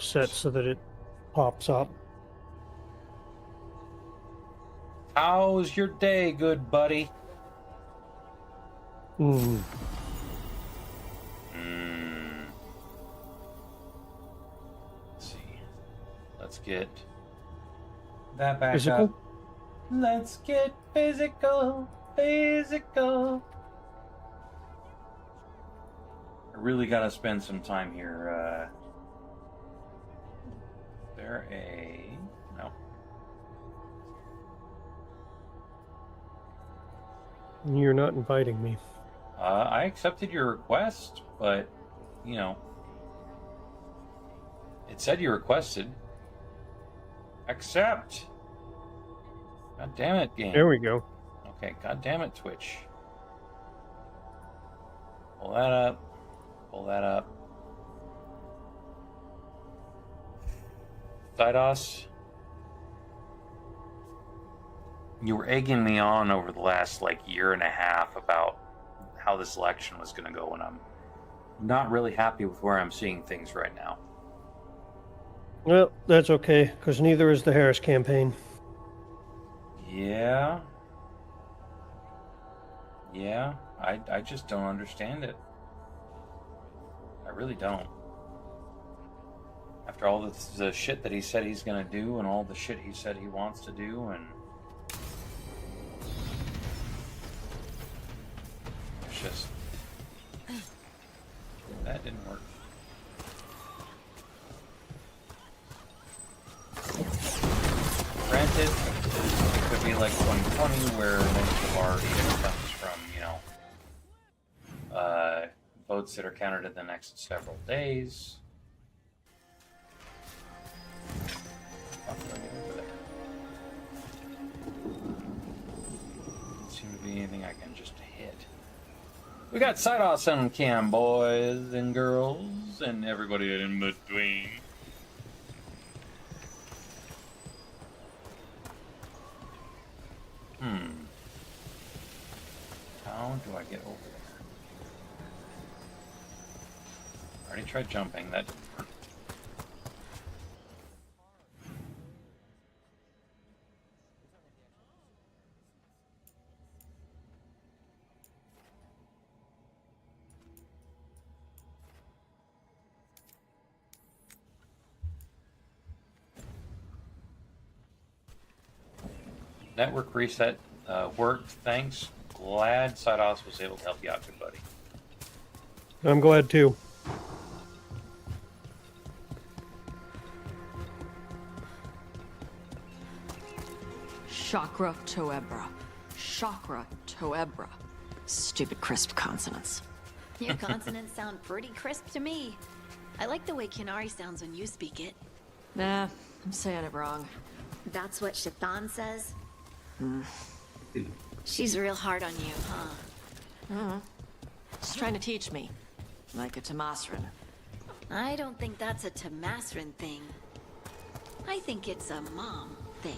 set so that it pops up. How's your day, good buddy? Hmm. Let's see. Let's get that back Physical? up. Let's get physical. Physical. I really gotta spend some time here. There a... No. You're not inviting me. I accepted your request, but, you know, it said you requested. Accept! God damn it, game. There we go. Okay, god damn it, Twitch. Pull that up. Pull that up. Thedas, you were egging me on over the last, year and a half about how this election was going to go, and I'm not really happy with where I'm seeing things right now. Well, that's okay, because neither is the Harris campaign. Yeah. Yeah, I just don't understand it. I really don't. After all the shit that he said he's gonna do, and all the shit he said he wants to do, and it's just... That didn't work. Granted, it could be like 2020, where most of our data comes from, votes that are counted in the next several days. How do I get over there? Doesn't seem to be anything I can just hit. We got side awesome cam boys and girls and everybody in between. How do I get over there? I already tried jumping, that didn't work. Network reset worked, thanks. Glad Sidos was able to help you out, good buddy. I'm glad too. Chakra Toebra. Chakra Toebra. Stupid crisp consonants. Your consonants sound pretty crisp to me. I like the way Kinari sounds when you speak it. Nah, I'm saying it wrong. That's what Shathan says? She's real hard on you, huh? She's trying to teach me. Like a Tamasrin. I don't think that's a Tamasrin thing. I think it's a mom thing.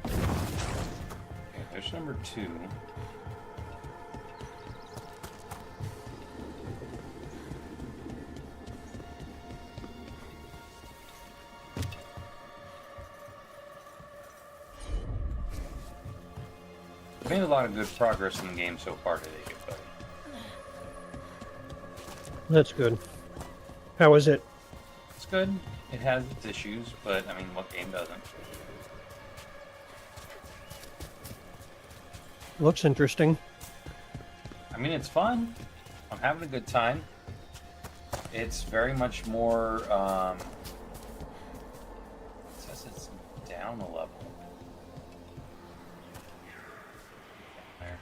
Okay, there's number 2. Made a lot of good progress in the game so far today, good buddy. That's good. How is it? It's good. It has its issues, but I mean, what game doesn't? Looks interesting. I mean, it's fun. I'm having a good time. It's very much more, it says it's down a level. There.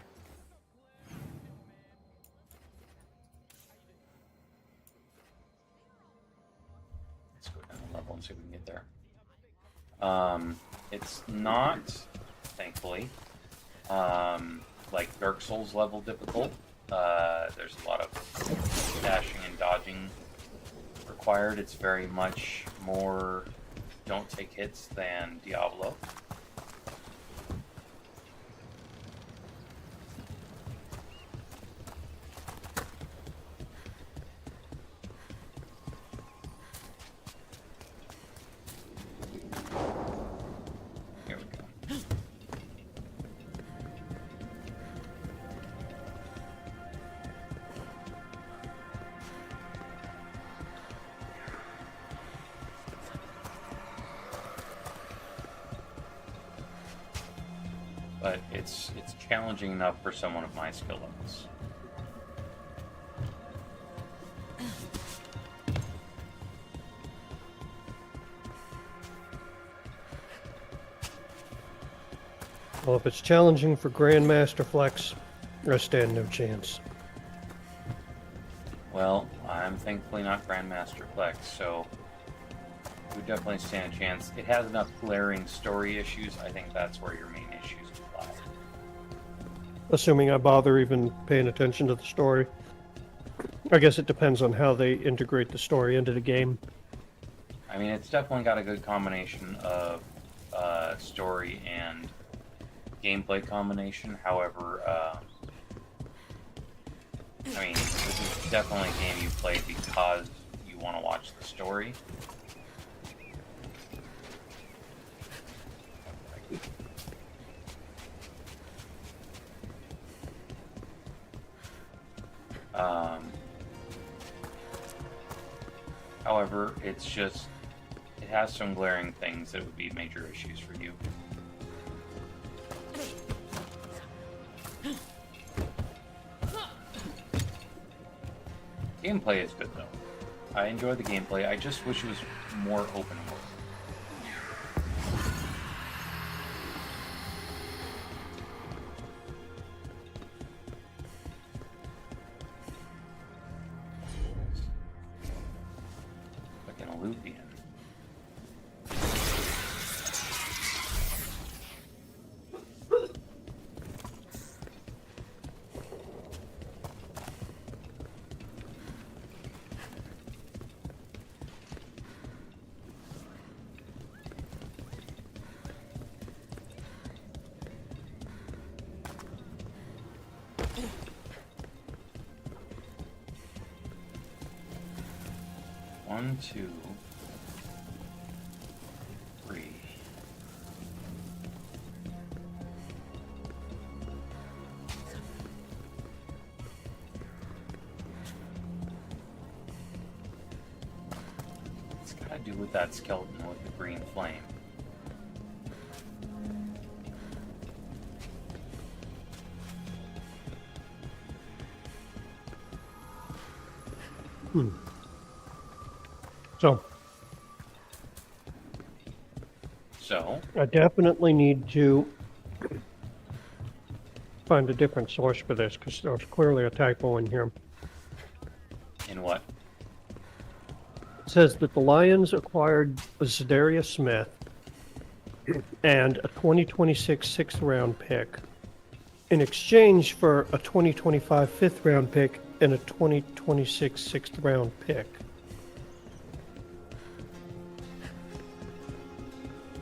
Let's go down a level and see if we can get there. It's not, thankfully, like Dark Souls level difficult. There's a lot of dashing and dodging required. It's very much more don't take hits than Diablo. but it's challenging enough for someone of my skill levels. Well, if it's challenging for Grandmaster Flex, I stand no chance. Well, I'm thankfully not Grandmaster Flex, so we definitely stand a chance. It has enough glaring story issues. I think that's where your main issues lie. Assuming I bother even paying attention to the story. I guess it depends on how they integrate the story into the game. I mean, it's definitely got a good combination of story and gameplay combination. However, I mean, this is definitely a game you play because you want to watch the story. However, it has some glaring things that would be major issues for you. Gameplay is good though. I enjoy the gameplay. I just wish it was more open world. Like an Illuvian. One, two, three. It's gotta do with that skeleton with the green flame. So, I definitely need to find a different source for this, because there's clearly a typo in here. in what? It says that the Lions acquired a Sedaria Smith and a 2026 sixth round pick in exchange for a 2025 fifth round pick and a 2026 sixth round pick.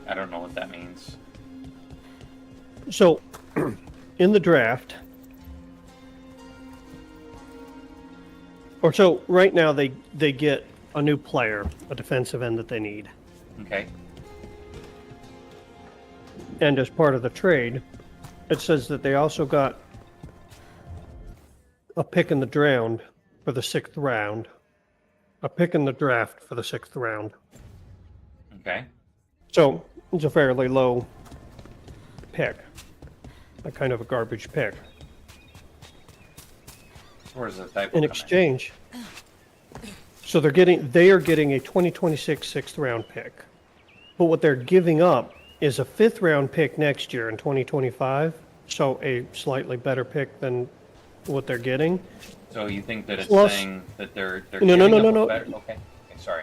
I don't know what that means. So, in the draft, or so right now they get a new player, a defensive end that they need. Okay. And as part of the trade, it says that they also got a pick in the round for the sixth round, a pick in the draft for the sixth round. Okay. So it's a fairly low pick, a kind of a garbage pick. Where's the typo In come exchange, so they are getting a 2026 sixth round pick, but what they're giving up is a fifth round pick next year in 2025. So a slightly better pick than what they're getting. So you think that it's Plus- saying that they're No, giving no, up no. a better... Okay. Sorry.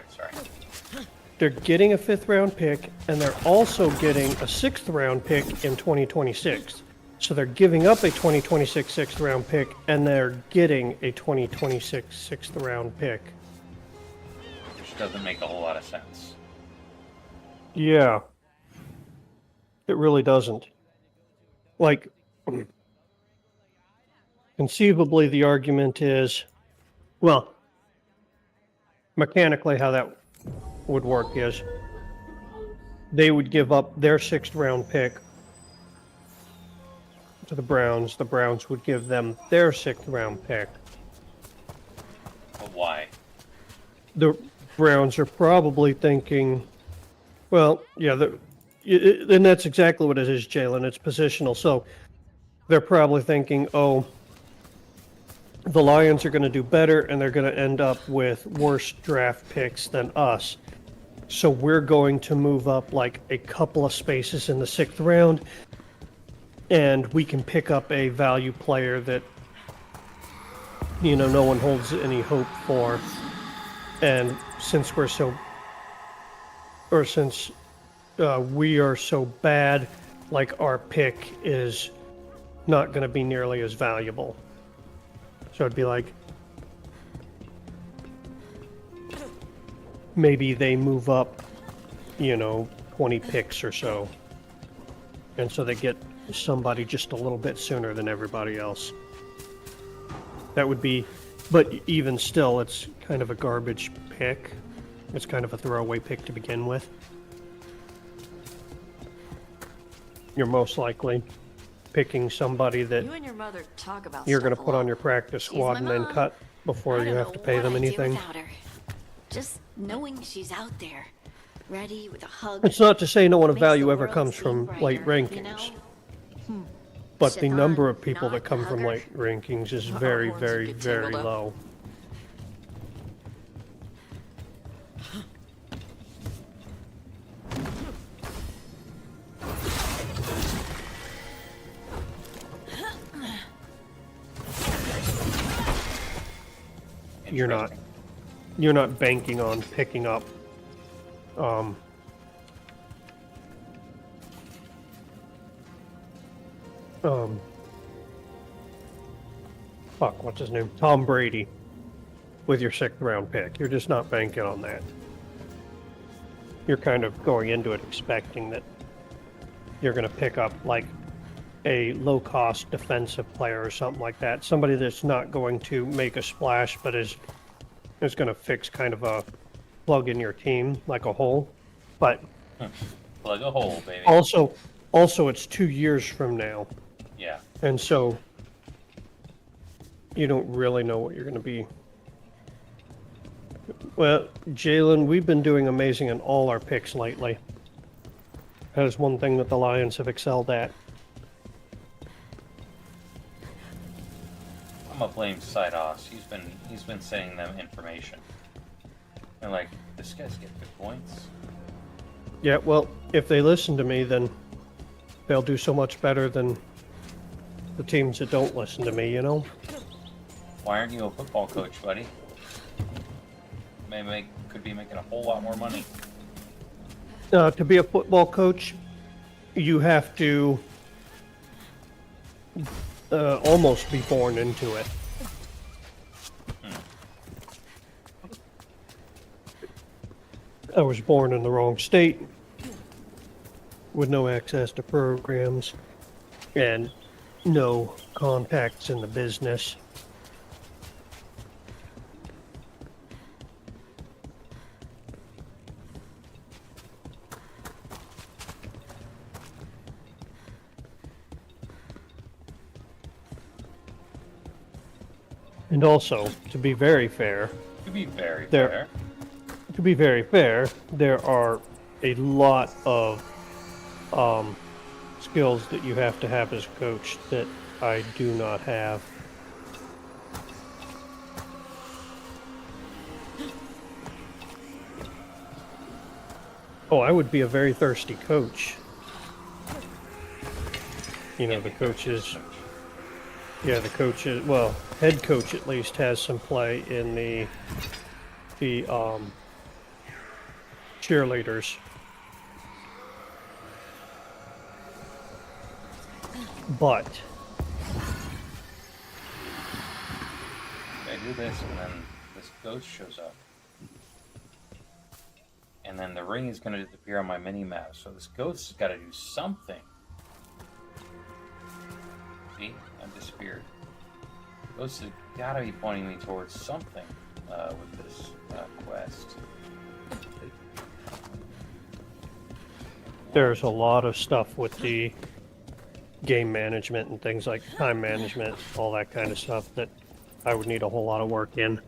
They're getting a fifth round pick, and they're also getting a sixth round pick in 2026. So they're giving up a 2026 sixth round pick, and they're getting a 2026 sixth round pick. Which doesn't make a whole lot of sense. Yeah. It really doesn't. Like, conceivably, the argument is, well, mechanically, how that would work is they would give up their sixth round pick to the Browns. The Browns would give them their sixth round pick. But why? The Browns are probably thinking, well, yeah, And that's exactly what it is, Jalen. It's positional. So they're probably thinking, oh, the Lions are going to do better, and they're going to end up with worse draft picks than us. So we're going to move up like a couple of spaces in the 6th round, and we can pick up a value player that, no one holds any hope for. And since we are so bad, like our pick is not going to be nearly as valuable. So it'd be like, maybe they move up, 20 picks or so. And so they get somebody just a little bit sooner than everybody else. That would be, but even still, it's kind of a garbage pick. It's kind of a throwaway pick to begin with. You're most likely picking somebody that You and your mother talk about you're stuff going to a put on lot. your practice She's squad my and then mom. cut before I you don't have know to pay what them I'd do anything. without her. Just knowing she's out there, ready with a hug. It's not to say no one of makes value the ever world comes seem from late brighter, you rankings. know? But the Shaitan, number of people that not come from hugger. late rankings is Our very, horns would very, get very tangled up. low. You're not. Interesting. You're not banking on picking up what's his name? Tom Brady with your 6th round pick. You're just not banking on that. You're kind of going into it expecting that you're going to pick up like a low cost defensive player or something like that. Somebody that's not going to make a splash but is going to fix kind of a plug in your team like a hole. But Plug a hole, baby. also it's 2 years from now. Yeah. And so you don't really know what you're going to be. Well, Jalen, we've been doing amazing in all our picks lately. That is one thing that the Lions have excelled at. I'm gonna blame Thedas. He's been sending them information. And like, this guy's getting good points. Yeah, well, if they listen to me, then they'll do so much better than the teams that don't listen to me, you know? Why aren't you a football coach, buddy? Could be making a whole lot more money. To be a football coach, you have to almost be born into it. I was born in the wrong state with no access to programs and no contacts in the business. And also, to be very fair, To be very There- fair. there are a lot of skills that you have to have as a coach that I do not have. Oh, I would be a very thirsty coach. You know, the coaches. Yeah, the coach is, well, head coach at least has some play in the cheerleaders. But I do this, and then this ghost shows up. And then the ring is going to appear on my mini-map, so this ghost has got to do something. See? I've disappeared. Ghost has got to be pointing me towards something with this quest. there's a lot of stuff with the game management and things like time management, all that kind of stuff that I would need a whole lot of work in.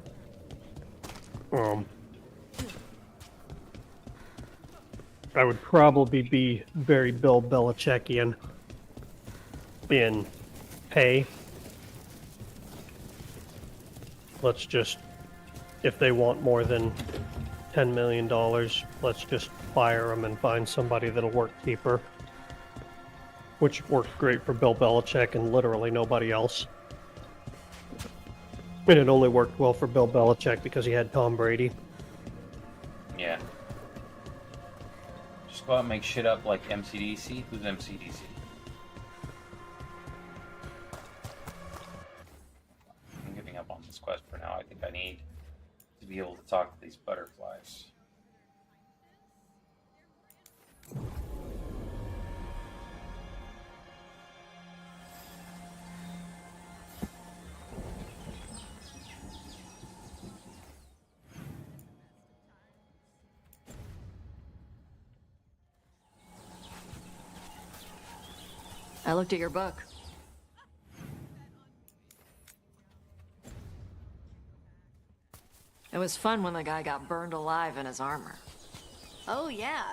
I would probably be very Bill Belichickian in, hey, let's just, if they want more than $10 million, let's just fire them and find somebody that'll work cheaper. Which worked great for Bill Belichick and literally nobody else. And it only worked well for Bill Belichick because he had Tom Brady. Yeah. Just go out and make shit up like MCDC. Who's MCDC? I'm giving up on this quest for now. I think I need to be able to talk to these butterflies. I looked at your book. It was fun when the guy got burned alive in his armor. Oh, yeah.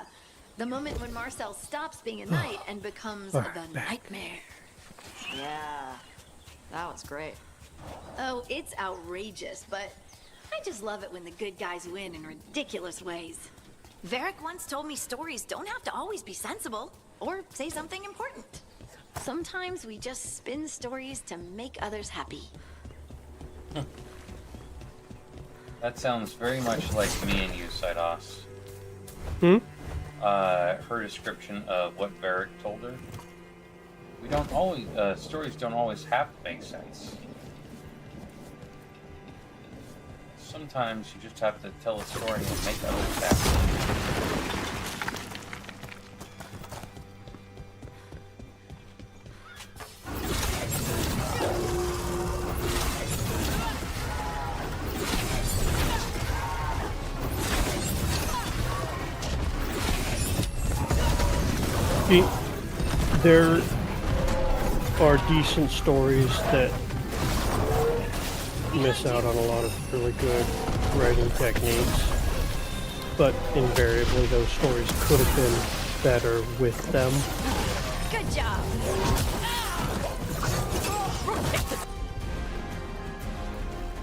The moment when Marcel stops being a knight and becomes the nightmare. Yeah, that was great. Oh, it's outrageous, but I just love it when the good guys win in ridiculous ways. Varric once told me stories don't have to always be sensible or say something important. Sometimes we just spin stories to make others happy. That sounds very much like me and you, Thedas. Hmm? Her description of what Varric told her. We don't always, stories don't always have to make sense. Sometimes you just have to tell a story and make others happy. There are decent stories that miss out on a lot of really good writing techniques, but invariably those stories could have been better with them. Good job!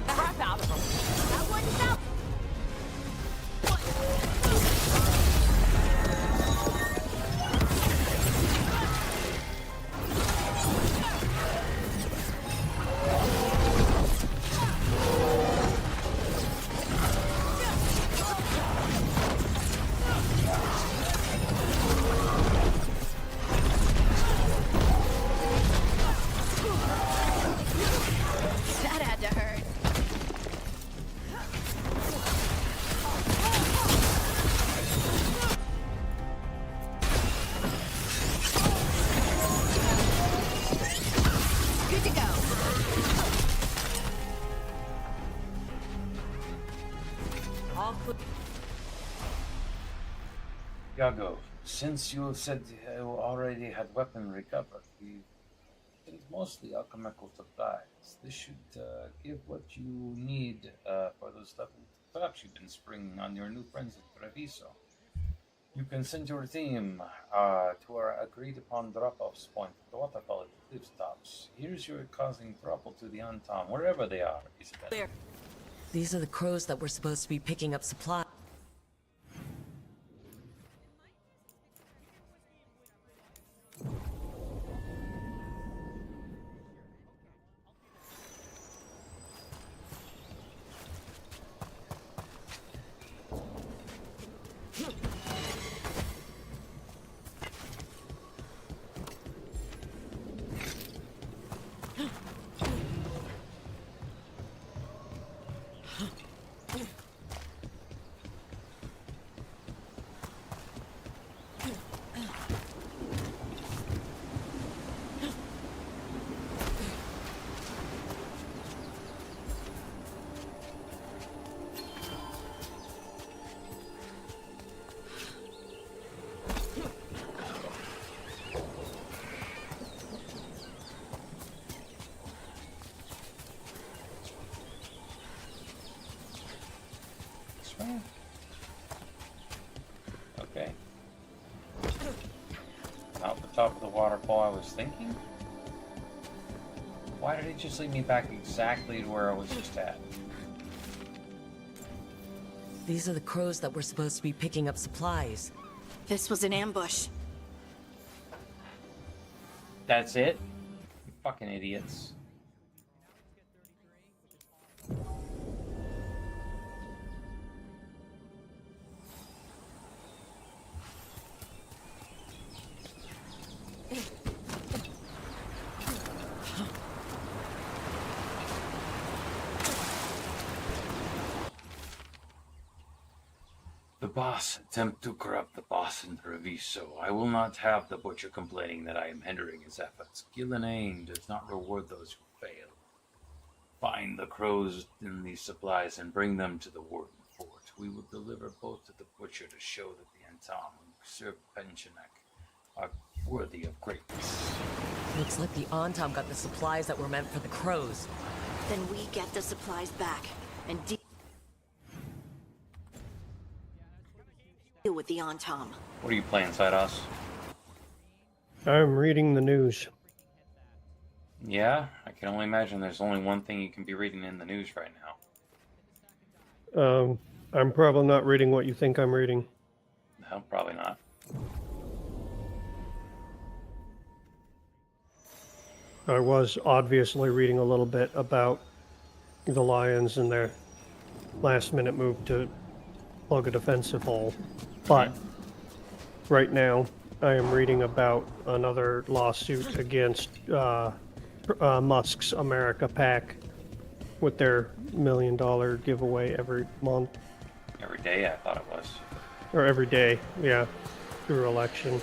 Crap out of him. That one's out! That had to hurt. Good to go. All clear. Yago, since you said you already had weapon recovered, we think mostly alchemical supplies. This should give what you need for those level traps you've been springing on your new friends at Treviso. You can send your team to our agreed upon drop-offs point at the waterfall at the cliff tops. Here's your causing trouble to the Anton, wherever they are, Isabel. Clear. These are the crows that were supposed to be picking up supplies. Okay. top of the waterfall I was thinking? Why did it just lead me back exactly to where I was just at? These are the crows that were supposed to be picking up supplies. This was an ambush. That's it? You fucking idiots. The boss attempt to corrupt the boss in Treviso. I will not have the butcher complaining that I am hindering his efforts. Gillenane does not reward those who fail. Find the crows in these supplies and bring them to the warden fort. We will deliver both to the butcher to show that the Antam and Sir Pensionek are worthy of greatness. Looks like the Antam got the supplies that were meant for the crows. Then we get the supplies back and deal with the Antam. What are you playing, Thedas? I'm reading the news. Yeah, I can only imagine there's only one thing you can be reading in the news right now. I'm probably not reading what you think I'm reading. No, probably not. I was obviously reading a little bit about the Lions and their last-minute move to plug a defensive hole. But right now, I am reading about another lawsuit against Musk's America PAC with their $1 million giveaway every month. Every day, I thought it was. Or every day, yeah, through election.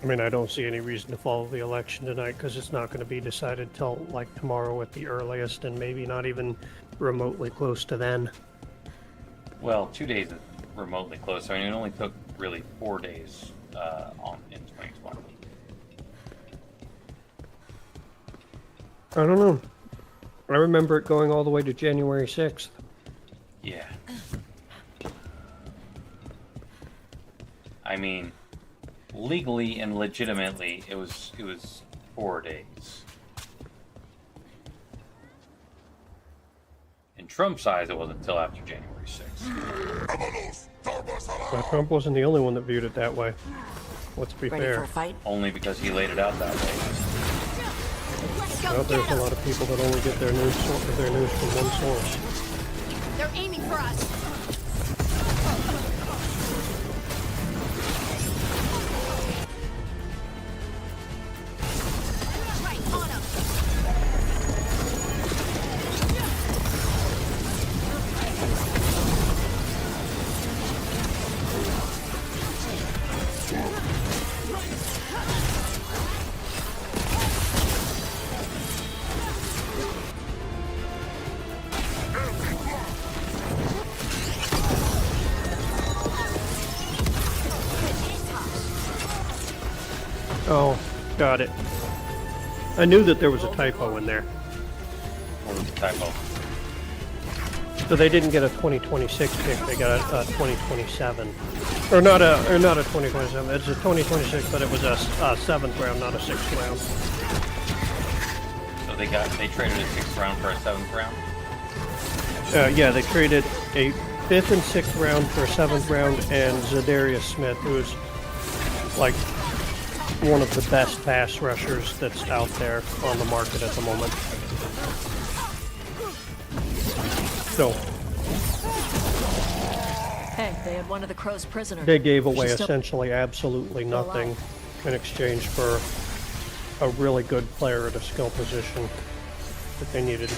I mean, I don't see any reason to follow the election tonight because it's not going to be decided till like tomorrow at the earliest, and maybe not even remotely close to then. Well, 2 days is remotely close. I mean, it only took really 4 days in 2020. I don't know. I remember it going all the way to January 6th. Yeah. I mean, legally and legitimately, it was 4 days. In Trump's eyes, it wasn't until after January 6th. But Trump wasn't the only one that viewed it that way. Let's be Ready for fair. a fight? Only because he laid it out that way. Let's go Well, get there's a 'em! lot of people that only get their news from one source. They're aiming for us! Right on 'em! Oh, got it. I knew that there was a typo in there. What was the typo? So they didn't get a 2026 pick, they got a 2027. Or not a 2027, it's a 2026, but it was a 7th round, not a 6th round. So they traded a 6th round for a 7th round? Yeah, they traded a 5th and 6th round for a 7th round, and Zadarius Smith, who was like one of the best pass rushers that's out there on the market at the moment. So Hey, they had one of the crow's prisoners. they gave away She's still- essentially absolutely Still nothing alive. in exchange for a really good player at a skill position that they needed.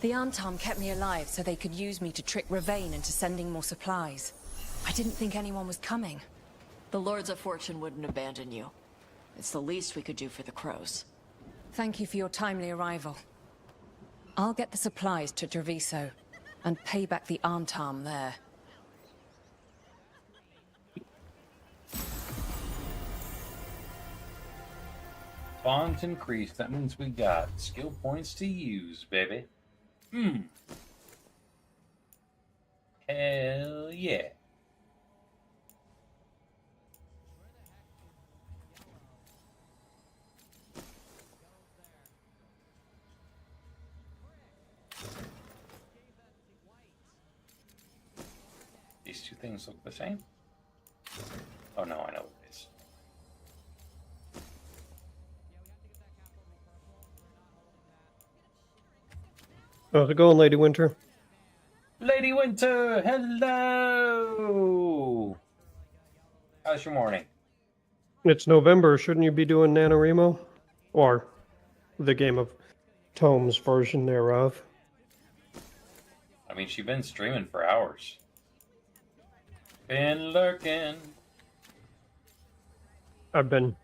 The Arntom kept me alive so they could use me to trick Ravane into sending more supplies. I didn't think anyone was coming. The Lords of Fortune wouldn't abandon you. It's the least we could do for the crows. Thank you for your timely arrival. I'll get the supplies to Treviso and pay back the Arntom there. Bonds increased. That means we got skill points to use, baby. Hell yeah. These two things look the same? Oh no, I know what it is. How's it going, Lady Winter? Lady Winter, hello! How's your morning? It's November. Shouldn't you be doing NaNoWriMo? Or the Game of Tomes version thereof? I mean, she's been streaming for hours. Been lurking. I've been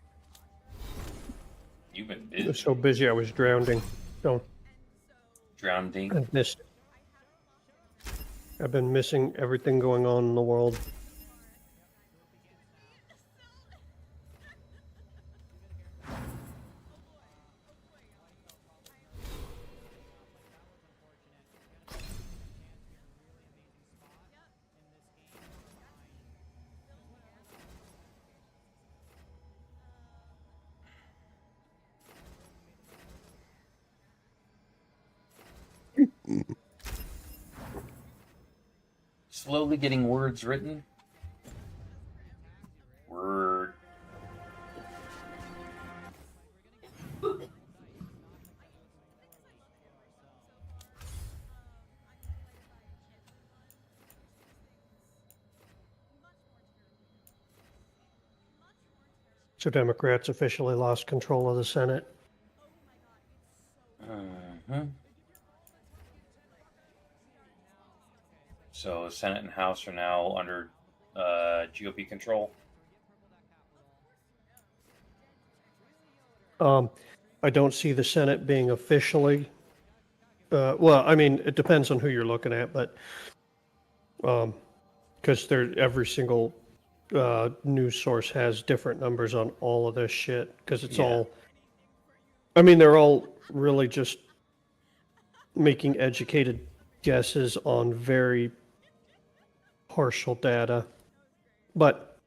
You've been busy. so busy I was drowning. So Drowning. I've been missing everything going on in the world. Slowly getting words written. Word. So Democrats officially lost control of the Senate. So Senate and House are now under GOP control. I don't see the Senate being officially. Well, I mean, it depends on who you're looking at, but because every single news source has different numbers on all of this shit. Because it's all. I mean, they're all really just making educated guesses on very partial data, but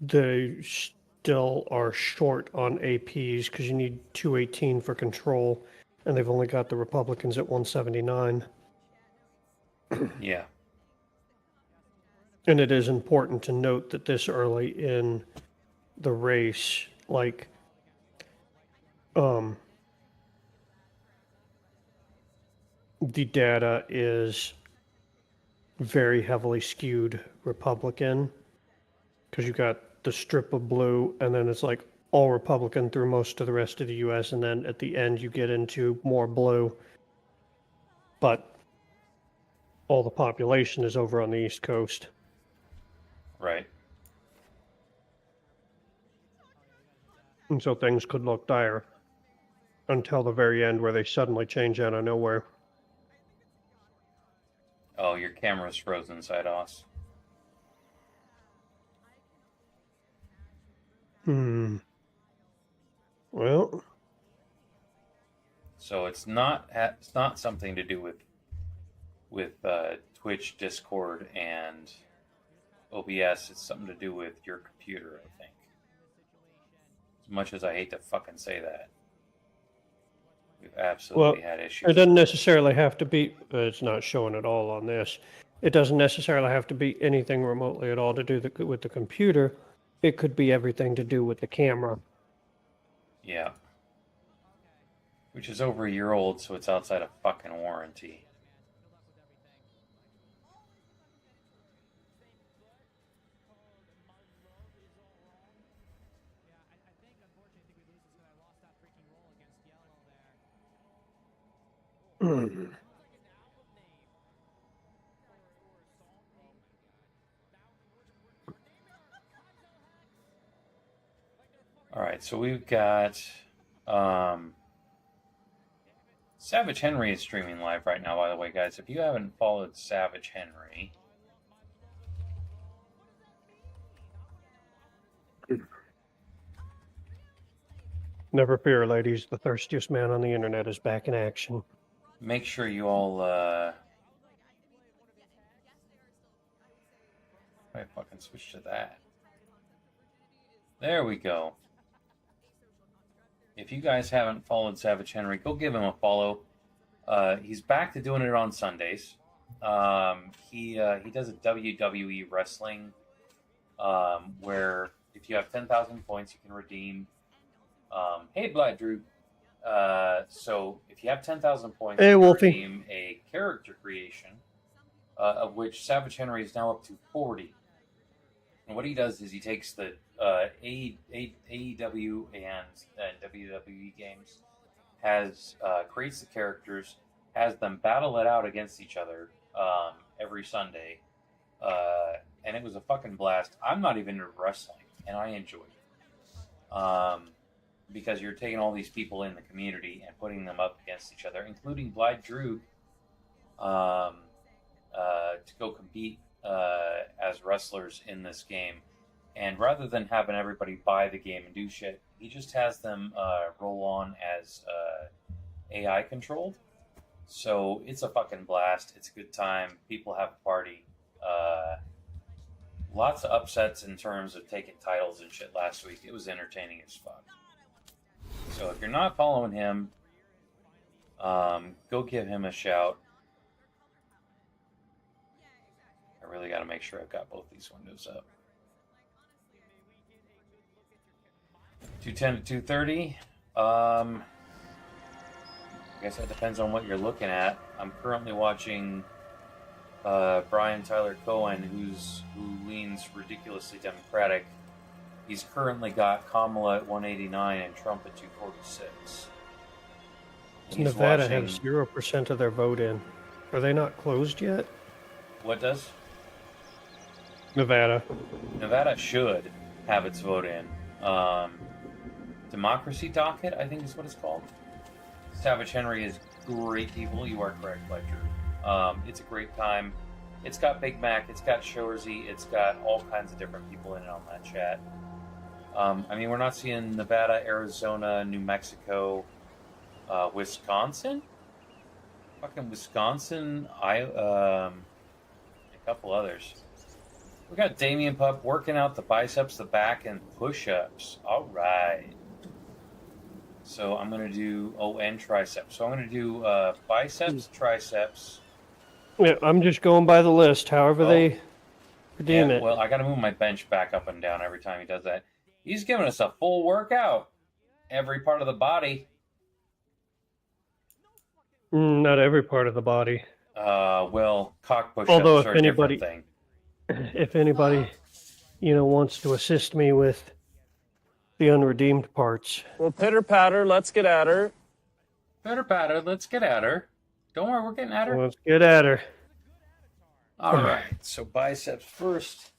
they still are short on APs because you need 218 for control, and they've only got the Republicans at 179. Yeah. And it is important to note that this early in the race, like, the data is very heavily skewed Republican because you got the strip of blue, and then it's like all Republican through most of the rest of the U.S., and then at the end you get into more blue, but all the population is over on the East Coast. Right. And so things could look dire until the very end where they suddenly change out of nowhere. Oh, your camera's frozen, Sidos. Well, So it's not something to do with Twitch, Discord, and OBS. It's something to do with your computer, I think. As much as I hate to fucking say that, We've absolutely had It issues. doesn't necessarily have to be. It's not showing at all on this. It doesn't necessarily have to be anything remotely at all to do with the computer. It could be everything to do with the camera. Yeah. Which is over a year old, so it's outside of fucking warranty. Alright, so we've got Savage Henry is streaming live right now, by the way, guys. If you haven't followed Savage Henry, Never fear, ladies. The thirstiest man on the internet is back in action. make sure you all I fucking switch to that. There we go. If you guys haven't followed Savage Henry, go give him a follow. He's back to doing it on Sundays. He does a WWE wrestling where if you have 10,000 points, you can redeem. Hey, Blood Drew. So if you have 10,000 points, Hey, you can Wolfie. redeem a character creation, of which Savage Henry is now up to 40. And what he does is he takes the AEW and WWE games, creates the characters, has them battle it out against each other every Sunday, and it was a fucking blast. I'm not even into wrestling, and I enjoyed it because you're taking all these people in the community and putting them up against each other, including Blythe Drew, to go compete as wrestlers in this game. And rather than having everybody buy the game and do shit, he just has them roll on as AI controlled. So it's a fucking blast. It's a good time. People have a party. Lots of upsets in terms of taking titles and shit last week. It was entertaining as fuck. So if you're not following him, go give him a shout. I really got to make sure I've got both these windows up. 210 to 230. I guess that depends on what you're looking at. I'm currently watching Brian Tyler Cohen, who leans ridiculously Democratic. He's currently got Kamala at 189 and Trump at 246. And he's Nevada watching- has 0% of their vote in. Are they not closed yet? What does? Nevada. Nevada should have its vote in. Democracy Docket, I think is what it's called. Savage Henry is great people. You are correct, Ledger. It's a great time. It's got Big Mac. It's got Shorzy. It's got all kinds of different people in it on that chat. I mean, we're not seeing Nevada, Arizona, New Mexico, Wisconsin. Fucking Wisconsin. A couple others. We got Damien Pup working out the biceps, the back, and push-ups. All right. So I'm going to do, and triceps. So I'm going to do biceps, triceps. Yeah, I'm just going by the list. However they redeem it. Well, I got to move my bench back up and down every time he does that. He's giving us a full workout. Every part of the body. Not every part of the body. Well, cock push-ups Although if are a anybody- different thing. If anybody, wants to assist me with the unredeemed parts. Well, pitter patter, let's get at her. Better patter, let's get at her. Don't worry, we're getting at her. Let's get at her. All right, so biceps first.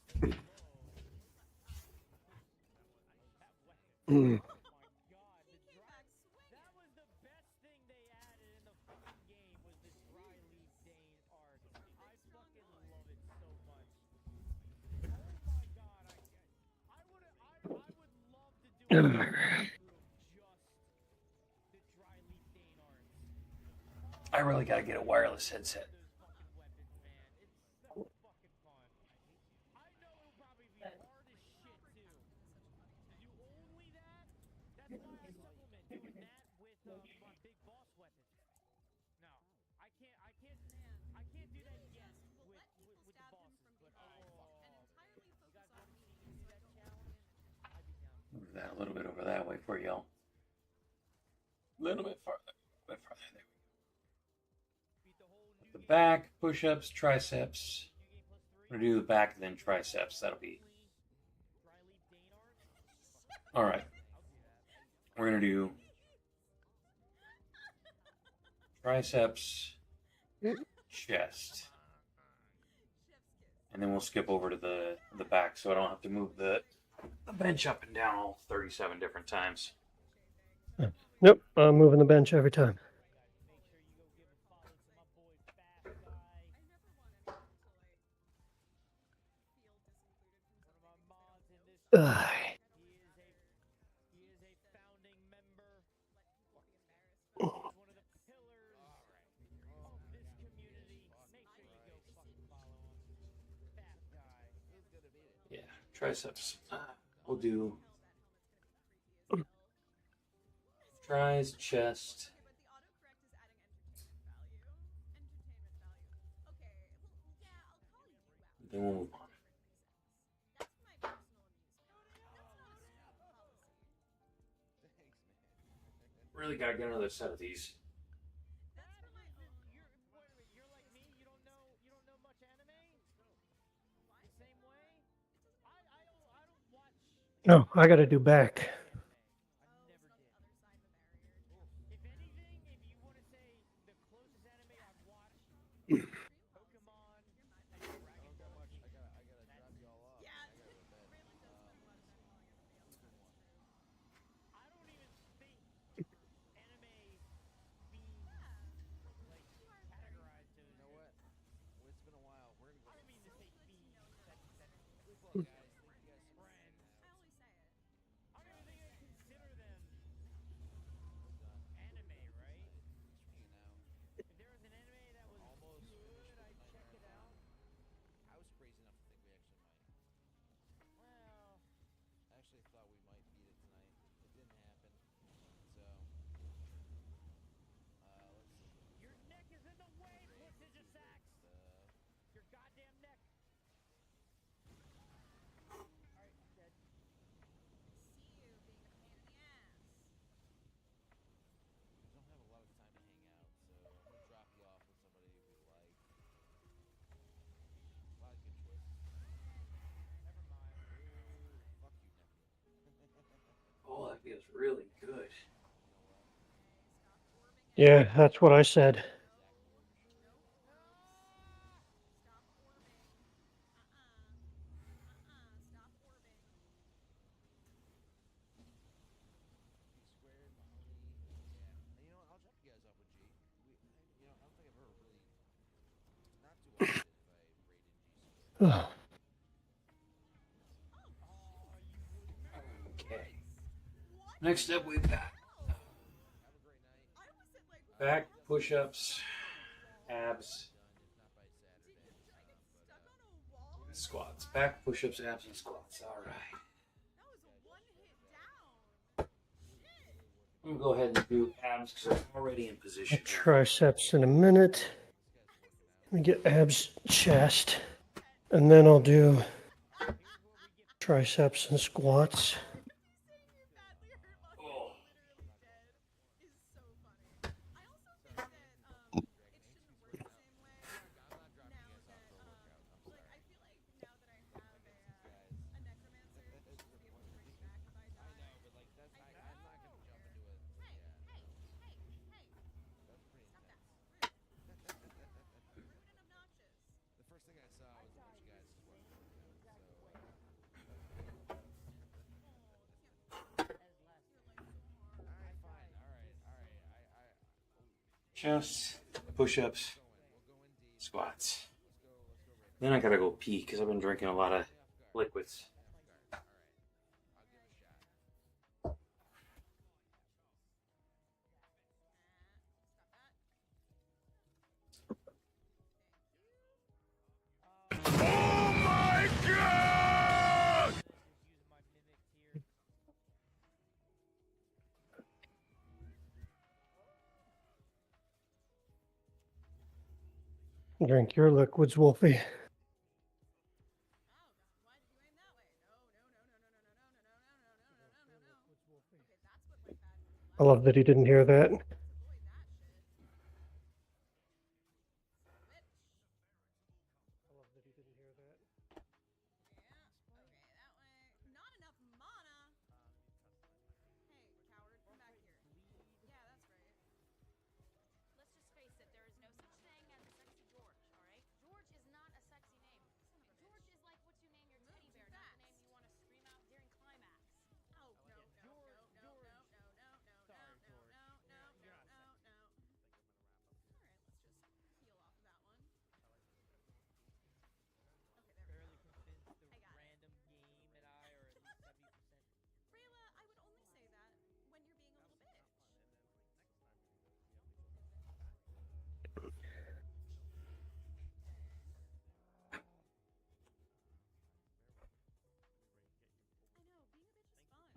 I really got to get a wireless headset. that a little bit over that way for y'all. A little bit farther. A bit farther. There we go. The back, push-ups, triceps. We're going to do the back and then triceps. That'll be... Alright. We're going to do triceps, chest. And then we'll skip over to the back so I don't have to move the bench up and down all 37 different times. Nope, I'm moving the bench every time. Ugh. Yeah, triceps. We'll do tries, chest. Then we'll move on. Really gotta get another set of these. No, I gotta do back. Oh, that feels really good. Yeah, that's what I said. Ugh. Okay. Next up, we've got back push-ups, abs, squats. Back push-ups, abs, and squats. All right. I'm gonna go ahead and do abs because I'm already in position. Triceps in a minute. Let me get abs, chest, and then I'll do triceps and squats. Oh. Chest, push-ups, squats. Then I gotta go pee because I've been drinking a lot of liquids. Drink your liquids, Wolfie. love that he didn't hear that.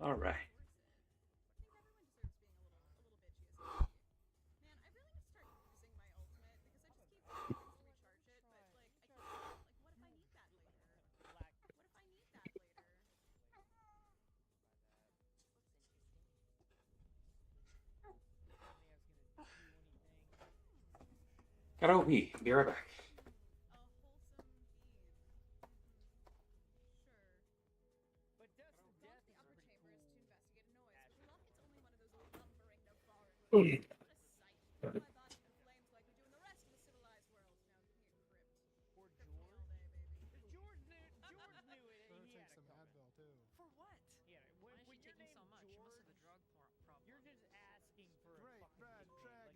All right. Gotta wee. Be right back.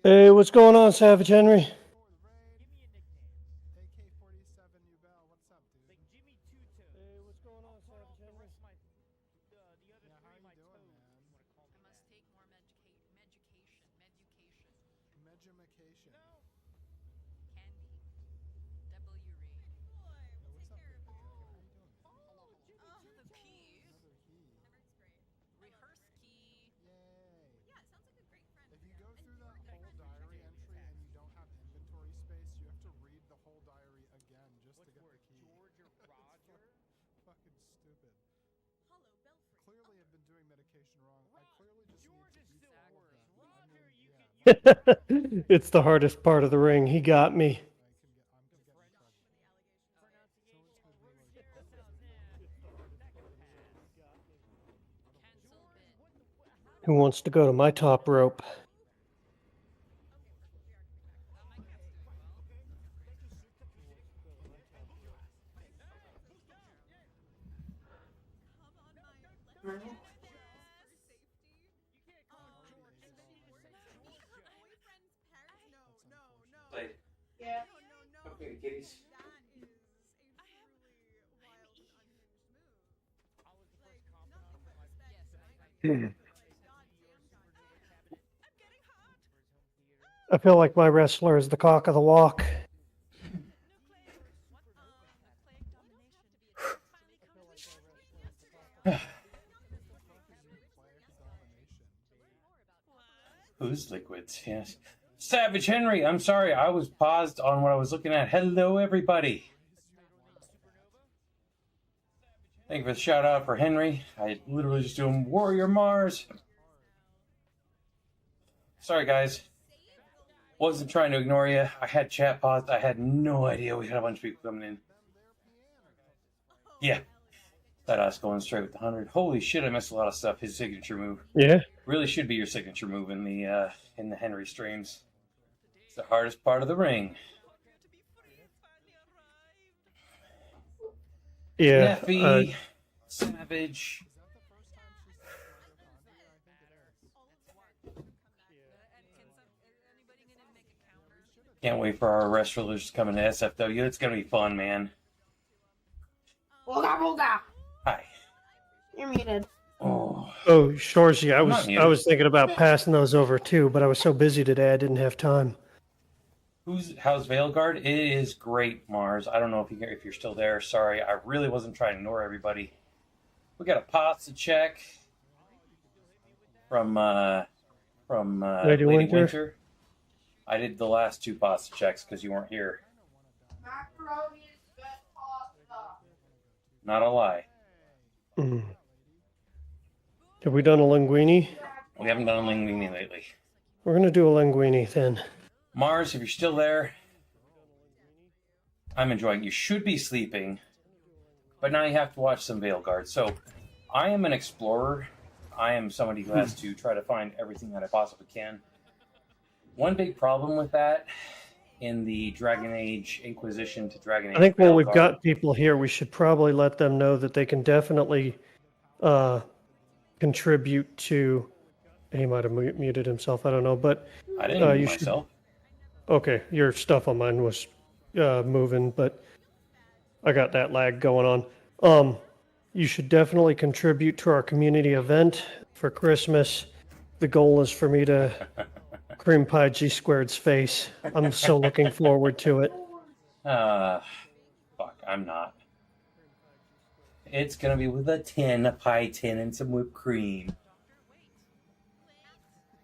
Hey, what's going on, Savage Henry? AK-47 Ubel, what's up, dude? Hey, what's going on, Savage Henry? Yeah, how you doing, man? I must take more medication. Medumacation. Candy. W. Reed. Yeah, what's up, big dog? How you doing, man? The key. Another key. Rehearse key. Yay. If you go through that whole diary entry and you don't have inventory space, you have to read the whole diary again just to get the key. George or Roger? Fucking stupid. Clearly I've been doing medication wrong. I clearly just need to beat all of them. It's the hardest part of the ring. He got me. I'm getting in trouble. Someone's gonna be like, Cancel bid. Who wants to go to my top rope? Played. Yeah. Okay, kitties. I feel like my wrestler is the cock of the walk. Who's liquids? Yes. Savage Henry, I'm sorry, I was paused on what I was looking at. Hello, everybody. Thank you for the shout out for Henry. I literally just doing Warrior Mars. Sorry, guys. Wasn't trying to ignore you. I had chat paused. I had no idea we had a bunch of people coming in. Yeah. Thedas going straight with the 100. Holy shit, I missed a lot of stuff. His signature move. Yeah. Really should be your signature move in the Henry streams. It's the hardest part of the ring. Yeah. Neffy, Savage. Can't wait for our wrestlers coming to SFW. It's gonna be fun, man. Booga booga. Hi. You're muted. Oh, Oh, Shorzy, I I'm was not muted. I was thinking about passing those over too, but I was so busy today I didn't have time. how's Veilguard? It is great, Mars. I don't know if you're still there. Sorry, I really wasn't trying to ignore everybody. We got a pasta check from Lady Lady Winter? Winter. I did the last two pasta checks because you weren't here. Macaroni is best pasta. Not a lie. Mm. Have we done a linguine? We haven't done a linguini lately. We're gonna do a linguini then. Mars, if you're still there, I'm enjoying it. You should be sleeping, but now you have to watch some Veilguard. So, I am an explorer. I am somebody who has to try to find everything that I possibly can. One big problem with that in the Dragon Age Inquisition to Dragon Age I think when we've Veilguard- got people here, we should probably let them know that they can definitely contribute to. He might have muted himself. I don't know, but I didn't mute you should- myself. okay, your stuff on mine was moving, but I got that lag going on. You should definitely contribute to our community event for Christmas. The goal is for me to cream pie G Squared's face. I'm so looking forward to it. Fuck, I'm not. It's gonna be with a pie tin, and some whipped cream.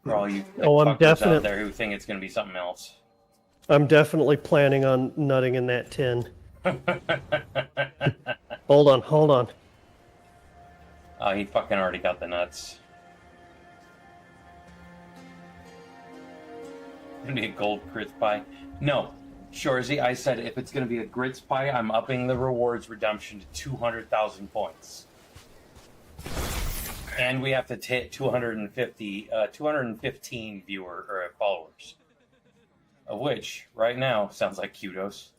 For all you I'm fuckers out there who think it's gonna be something else. I'm definitely planning on nutting in that tin. Hold on. Oh, he fucking already got the nuts. Gonna be a gold grits pie. No, Shorzy, I said if it's gonna be a grits pie, I'm upping the rewards redemption to 200,000 points. And we have to hit 215 viewer or followers. Of which, right now, sounds like kudos.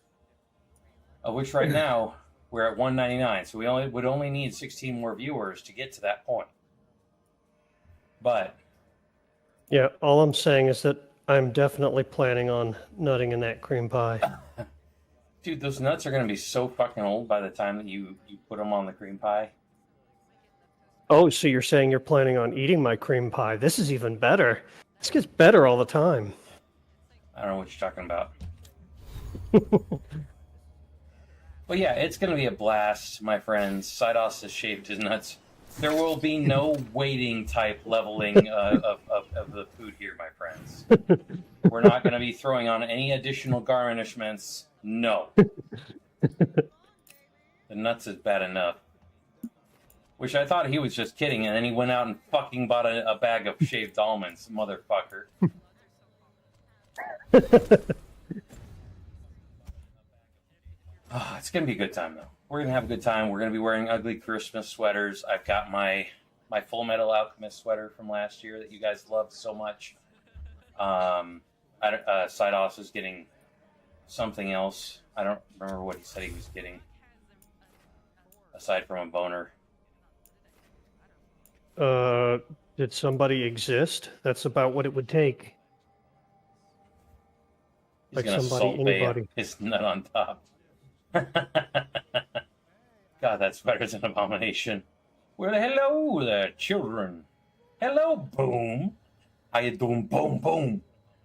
Of which, right now, we're at 199, so we would only need 16 more viewers to get to that point. But Yeah, all I'm saying is that I'm definitely planning on nutting in that cream pie. dude, those nuts are gonna be so fucking old by the time that you put them on the cream pie. Oh, so you're saying you're planning on eating my cream pie? This is even better. This gets better all the time. I don't know what you're talking about. But yeah, it's gonna be a blast, my friends. Thedas has shaved his nuts. There will be no waiting type leveling of the food here, my friends. We're not going to be throwing on any additional garnishments. No. The nuts is bad enough. Which I thought he was just kidding, and then he went out and fucking bought a bag of shaved almonds, motherfucker. Oh, it's going to be a good time, though. We're going to have a good time. We're going to be wearing ugly Christmas sweaters. I've got my Full Metal Alchemist sweater from last year that you guys loved so much. Thedas is getting something else. I don't remember what he said he was getting. Aside from a boner. Did somebody exist? That's about what it would take. He's Like going to somebody, salt anybody. bae his nut on top. God, that sweater's an abomination. Well, hello there, children. Hello, Boom. How you doing, Boom, Boom?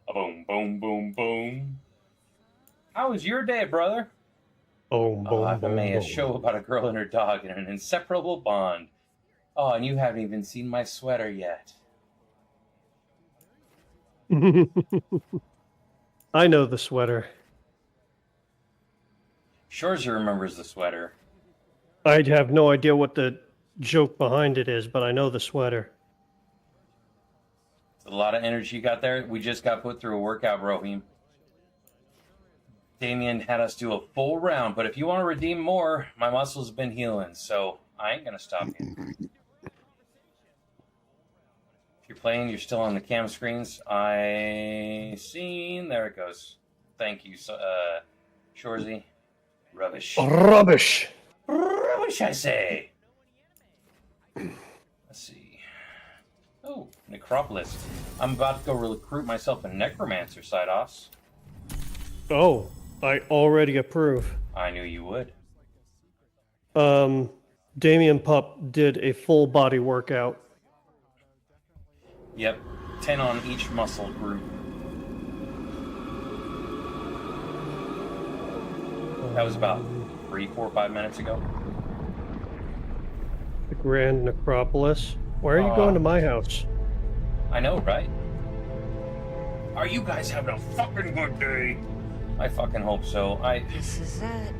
A boom, boom, boom, boom. How was your day, brother? Boom, I've made a show about a girl and her dog and an inseparable bond. Oh, and you haven't even seen my sweater yet. I know the sweater. Shorzy remembers the sweater. I have no idea what the joke behind it is, but I know the sweater. It's a lot of energy you got there. We just got put through a workout, Rohim. Damien had us do a full round, but if you want to redeem more, my muscles have been healing, so I ain't going to stop you. If you're playing, you're still on the cam screens. There it goes. Thank you, Shorzy. Rubbish. Rubbish! Rubbish, I say. Let's see. Oh, Necropolis. I'm about to go recruit myself a necromancer, Thedas. Oh, I already approve. I knew you would. Damien Pup did a full body workout. Yep, 10 on each muscle group. That was about 3, 4, 5 minutes ago. The Grand Necropolis. Why are you going to my house? I know, right? Are you guys having a fucking good day? I fucking hope so. This is it.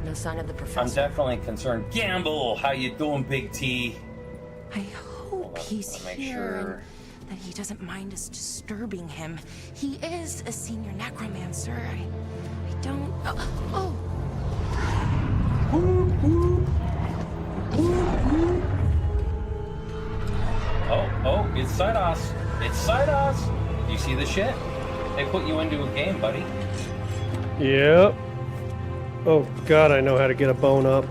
No sign of the I'm professor. definitely concerned. Gamble, how you doing, Big T? I hope Hold on, he's I'll make here. sure. that he doesn't mind us disturbing him. He is a senior necromancer. I don't... Oh! Oh, it's Thedas. It's Thedas. You see the shit? They put you into a game, buddy. Yep. Oh god, I know how to get a bone up.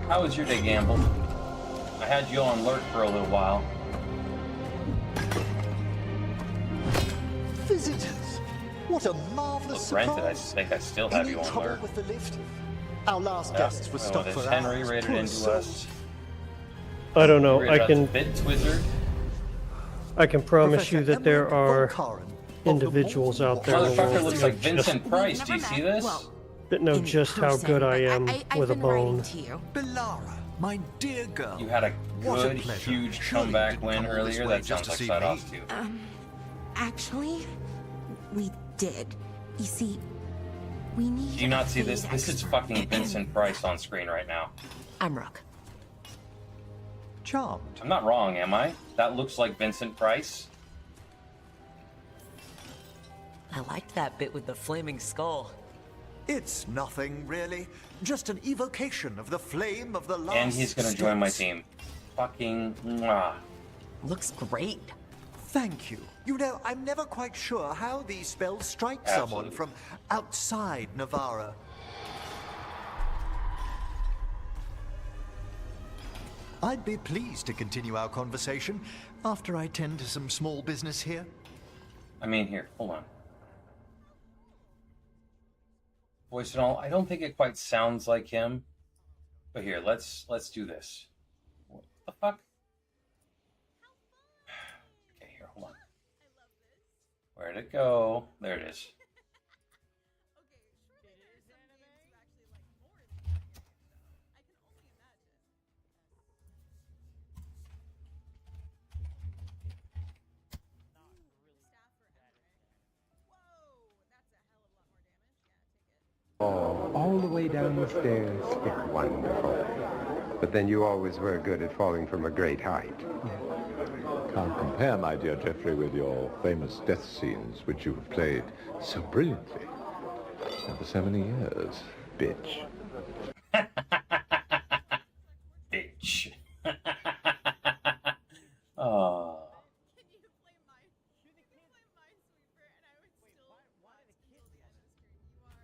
How was your day, Gamble? I had you on alert for a little while. Visitors! What a marvelous Well, granted, I surprise! think I still have Any you on trouble alert. with the lift? Our last guests were Well, stopped there's for Henry hours. raided Poor into souls. us. I don't know. I can Wizard. promise you Professor that there Emmerich are von Karen of the individuals Mortal out there in the Motherfucker world looks that like Vincent Price. Do you see this? that know In just how person, good I but am I've with a been writing bone. to you. Belara, my dear girl. You had a What a good, pleasure. huge Surely you comeback didn't win come all this earlier. way That just sounds to like see Thedas me. too. Actually, we did. You see, we need... Do you not see a this? fade This is expert. fucking Vincent Price on screen right now. I'm Rook. Charmed. I'm not wrong, am I? That looks like Vincent Price. I liked that bit with the flaming skull. It's nothing, really. Just an evocation of the flame of the last And he's gonna join my steps. team. Fucking mwah. Looks great. Thank you. You know, I'm never quite sure how these spells strike someone Absolutely. from outside Navarra. I'd be pleased to continue our conversation after I tend to some small business here. I mean, here, hold on. Voice and all, I don't think it quite sounds like him. But here, let's do this. What the fuck? Okay, here, hold on. Where'd it go? There it is. Oh, all the way down the stairs. It's wonderful. But then you always were good at falling from a great height. Can't compare, my dear Geoffrey, with your famous death scenes, which you have played so brilliantly. And for so many years, bitch. Bitch. Oh.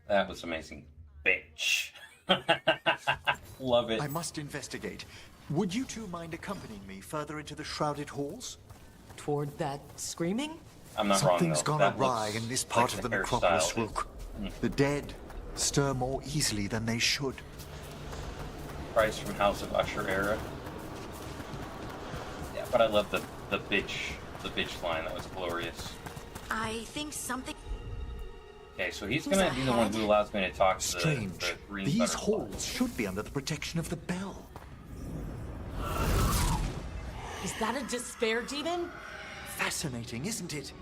That was amazing. Bitch. Love it. I must investigate. Would you two mind accompanying me further into the shrouded halls? Toward that screaming? I'm not wrong, Something's though. gone That awry looks in this part like of the the necropolis, hairstyle is- Rook. The dead stir more easily than they should. Price from House of Usher era. Yeah, but I love the bitch line. That was glorious. I think something... Okay, so he's Who's gonna be the one ahead? who allows me to talk to Strange. the green These butterfly. halls should be under the protection of the bell. Is that a despair demon? Fascinating, isn't it?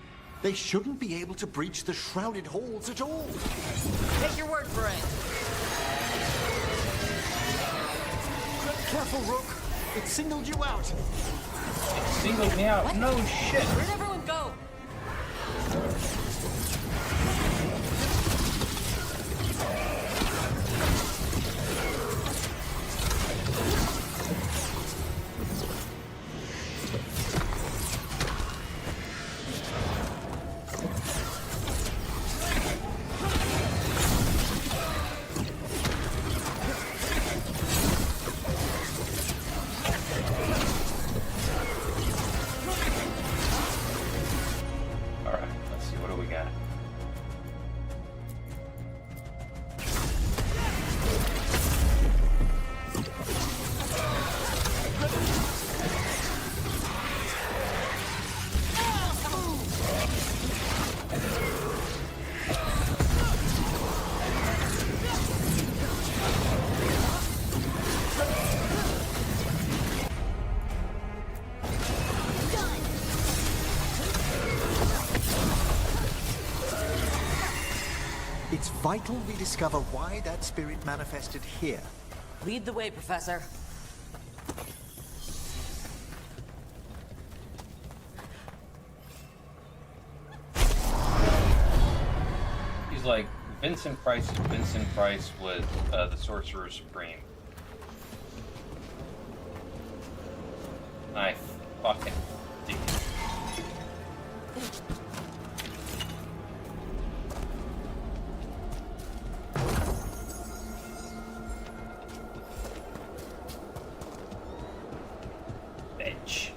They shouldn't be able to breach the shrouded halls at all. Take your word for it. Careful, Rook. It singled you out. It singled me out. What? No shit. Where'd everyone go? All right, let's see. What do we got? It's vital we discover why that spirit manifested here. Lead the way, Professor. like Vincent Price is Vincent Price with the Sorcerer Supreme. I fucking dig it. Bitch.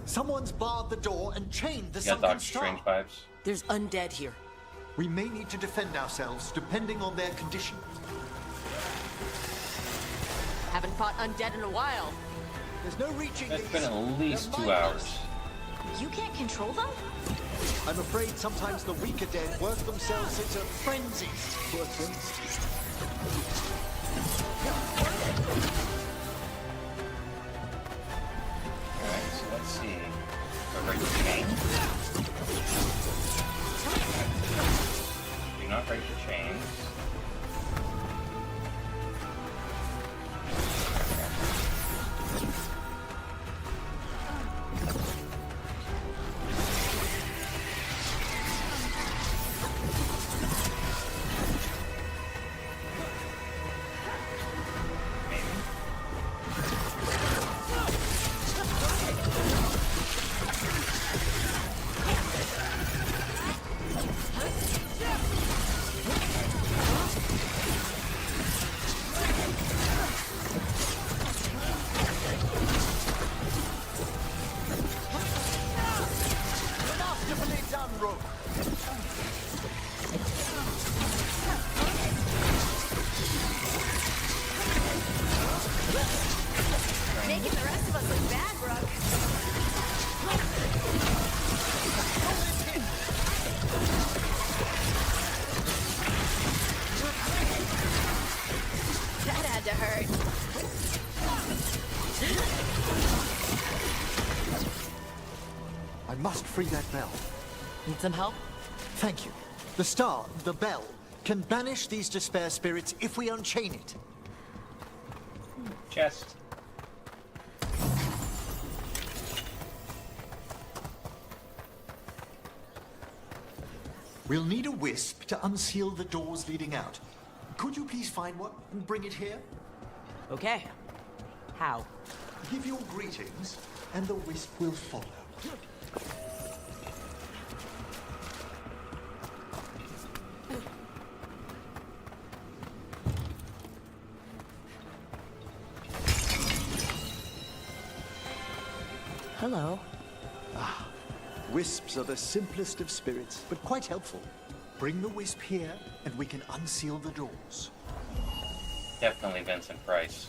Someone's barred the door and chained the You got sunken Doctor star. Strange vibes. There's undead here. We may need to defend ourselves depending on their condition. Haven't fought undead in a while. There's no reaching It's these. been at least They're 2 hours. mindless. You can't control them? I'm afraid sometimes the weaker dead work themselves into frenzies. Poor things. Alright, so let's see. We're ready to chain. Do not break the chains. Masterfully done, Rook. Making the rest of us look bad, Brooke. That had to hurt. I must free that bell. Need some help? Thank you. The star, the bell, can banish these despair spirits if we unchain it. Chest. We'll need a wisp to unseal the doors leading out. Could you please find one and bring it here? Okay. How? Give your greetings, and the wisp will follow. Hello. Wisps are the simplest of spirits, but quite helpful. Bring the wisp here, and we can unseal the doors. Definitely Vincent Price.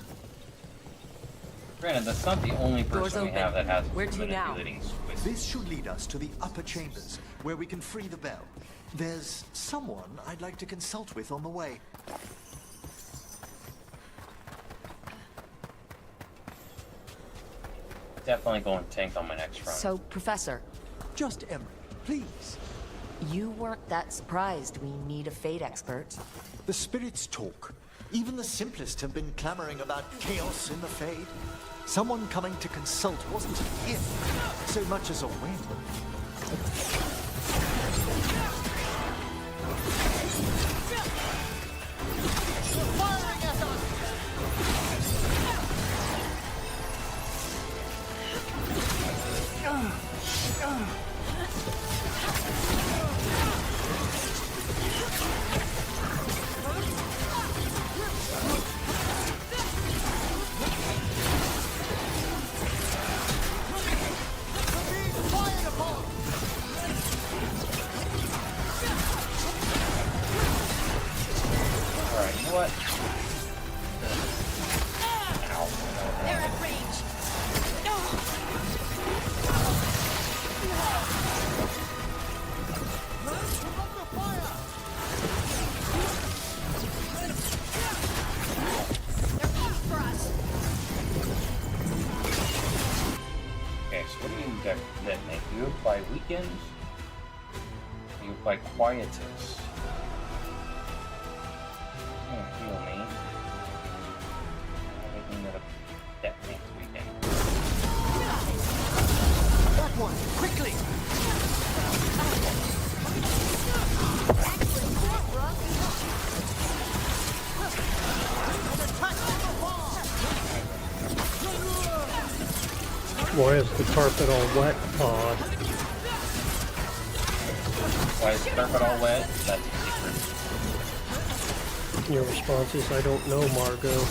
Granted, that's not the only person we have that has Where to now? manipulating switches. This should lead us to the upper chambers, where we can free the bell. There's someone I'd like to consult with on the way. Definitely going tank on my next run. So, Professor, Just Emery, please. you weren't that surprised we need a fate expert. The spirits talk. Even the simplest have been clamoring about chaos in the Fade. Someone coming to consult wasn't an if, so much as a when. Firing at us! Fired upon! Alright, you know what? Ow. They're at range. They're coming for us. Okay, so what do you detonate? Do you apply weekends? You apply quietus. Heal me. Everything that detonates weekend. That one, quickly! Why is the carpet all wet, Todd? Why is the carpet all wet? That's a secret. Your response is, I don't know, Margot.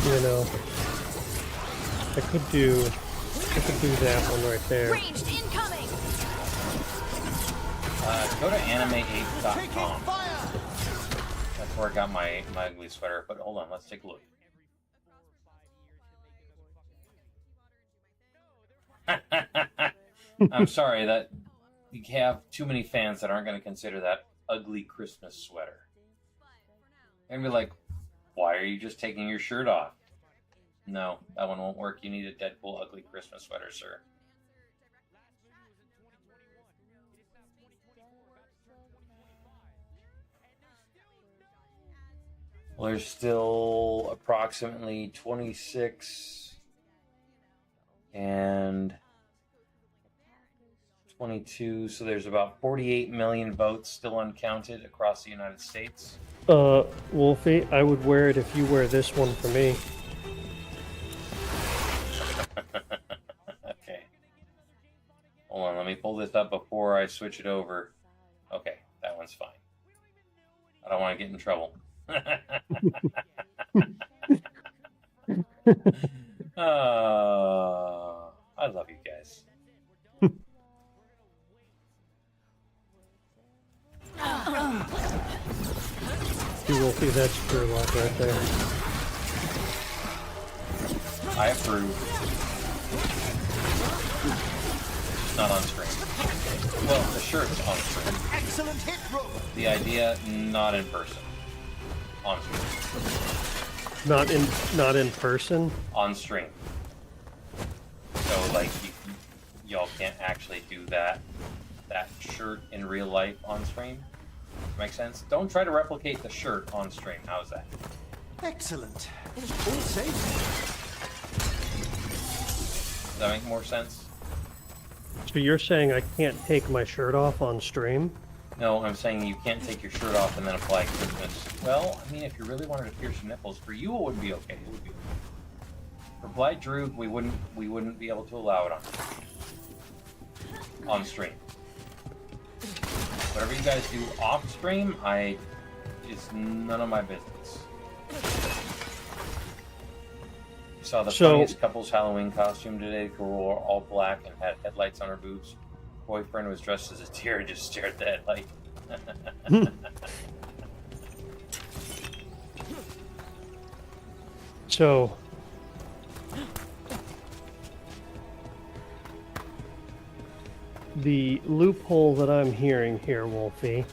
You know, I could do that one right there. Ranged incoming. Go to animeape.com. That's where I got my ugly sweater. But hold on, let's take a look. I'm sorry that you have too many fans that aren't going to consider that ugly Christmas sweater. And be like, why are you just taking your shirt off? No, that one won't work. You need a Deadpool ugly Christmas sweater, sir. Well, there's still approximately 26 and 22, so there's about 48 million votes still uncounted across the United States. Wolfie, I would wear it if you wear this one for me. Okay. Hold on, let me pull this up before I switch it over. Okay, that one's fine. I don't want to get in trouble. I love you guys. You Wolfie, that's pure luck right there. I approve. Not on screen. Well, the shirt's on screen. Excellent hit, bro. The idea, not in person. On screen. Not in person? On stream. So, like, y'all can't actually do that shirt in real life on stream. Make sense? Don't try to replicate the shirt on stream. How's that? Excellent. All safe. Does that make more sense? So you're saying I can't take my shirt off on stream? No, I'm saying you can't take your shirt off and then apply Christmas. Well, I mean, if you really wanted to pierce your nipples, for you it would be okay. It would be okay. For Blight Droog, we wouldn't be able to allow it on stream. Whatever you guys do off stream, it's none of my business. You saw the funniest couple's Halloween costume today. Girl wore all black and had headlights on her boobs. Boyfriend was dressed as a deer and just stared at the headlight. So the loophole that I'm hearing here, Wolfie,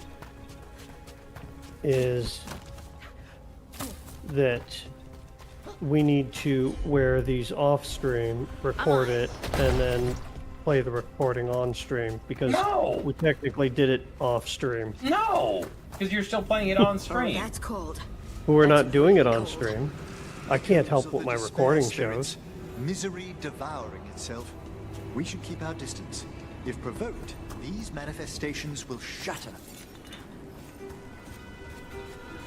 is that we need to wear these off stream, record it, and then play the recording on stream, because we technically did it off stream. No, because you're still playing it on stream. That's cold. But we're not doing it on stream. I can't help what my recording shows. Misery devouring itself. We should keep our distance. If provoked, these manifestations will shatter.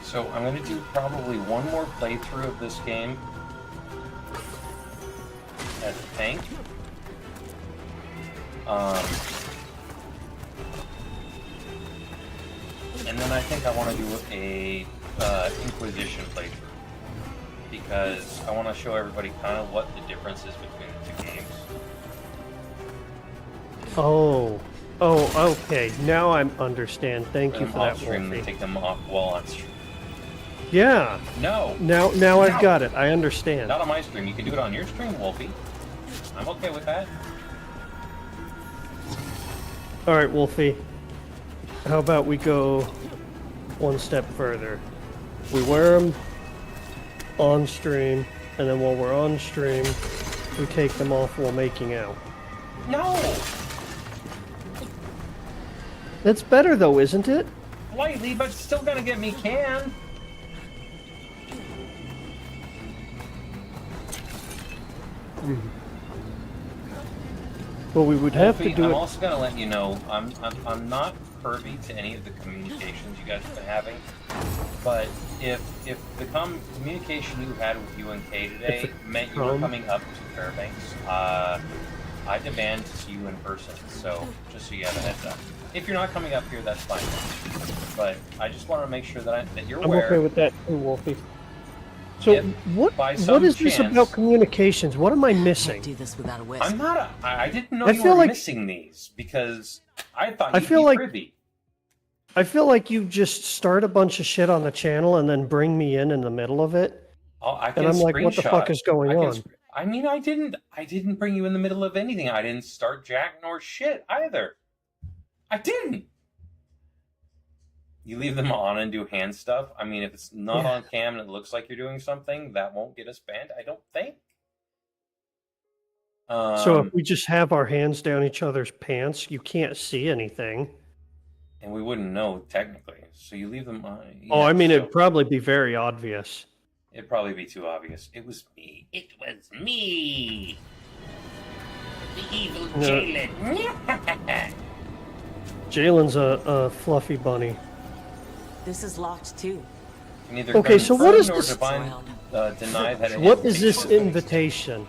So I'm going to do probably one more playthrough of this game as a tank. And then I think I want to do a Inquisition playthrough, because I want to show everybody kind of what the difference is between the two games. Oh, okay. Now I understand. Thank you for that, Off stream, Wolfie. take them off while on stream. Yeah. No. Now I've got it. I understand. Not on my stream. You can do it on your stream, Wolfie. I'm okay with that. All right, Wolfie. How about we go one step further? We wear them on stream, and then while we're on stream, we take them off while making out. No! That's better though, isn't it? Slightly, but still gonna get me canned. Well, we would have Wolfie, to do I'm it. also gonna let you know I'm not privy to any of the communications you guys have been having, but if the communication you had with UNK today meant you were coming up to Fairbanks, I demand to see you in person. So just so you have a heads up. If you're not coming up here, that's fine. But I just want to make sure that you're I'm aware. okay with that too, Wolfie. So If what by some is this chance- about communications? What am I missing? Do this without a whisk. I'm not. I didn't know I you feel were like- missing these because I thought I you'd feel be like- privy. I feel like you just start a bunch of shit on the channel and then bring me in the middle of it. Oh, I can And I'm like, what the screenshot. fuck is going I can on? I mean, I didn't bring you in the middle of anything. I didn't start jack nor shit either. I didn't. You leave them on and do hand stuff. I mean, if it's not Yeah. on cam and it looks like you're doing something, that won't get us banned. I don't think. So if we just have our hands down each other's pants, you can't see anything. And we wouldn't know technically. So you leave them on. Oh, I mean, so it'd probably be very obvious. it'd probably be too obvious. It was me. It was me. The evil No. Jalen. Jalen's a fluffy bunny. This is locked too. Neither Okay, so what is nor this- Divine deny that it What is this invitation?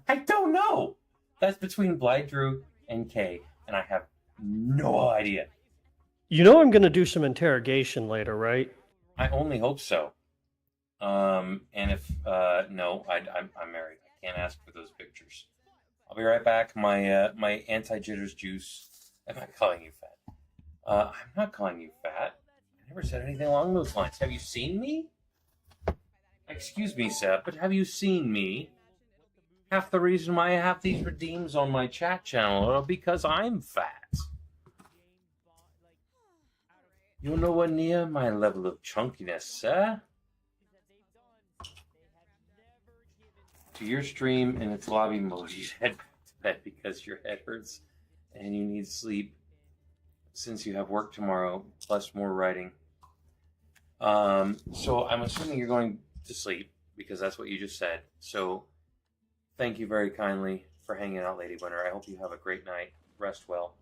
I don't know. That's between Blydrew and Kay, and I have no idea. You know I'm going to do some interrogation later, right? I only hope so. And if no, I'm married. I can't ask for those pictures. I'll be right back. My anti-jitters juice. Am I calling you fat? I'm not calling you fat. I never said anything along those lines. Have you seen me? Excuse me, Seb, but have you seen me? Half the reason why I have these redeems on my chat channel are because I'm fat. You're nowhere near my level of chunkiness, sir. To your stream in its lobby mode, you head back to bed because your head hurts and you need sleep since you have work tomorrow, plus more writing. So I'm assuming you're going to sleep because that's what you just said. So thank you very kindly for hanging out, Lady Winter. I hope you have a great night. Rest well.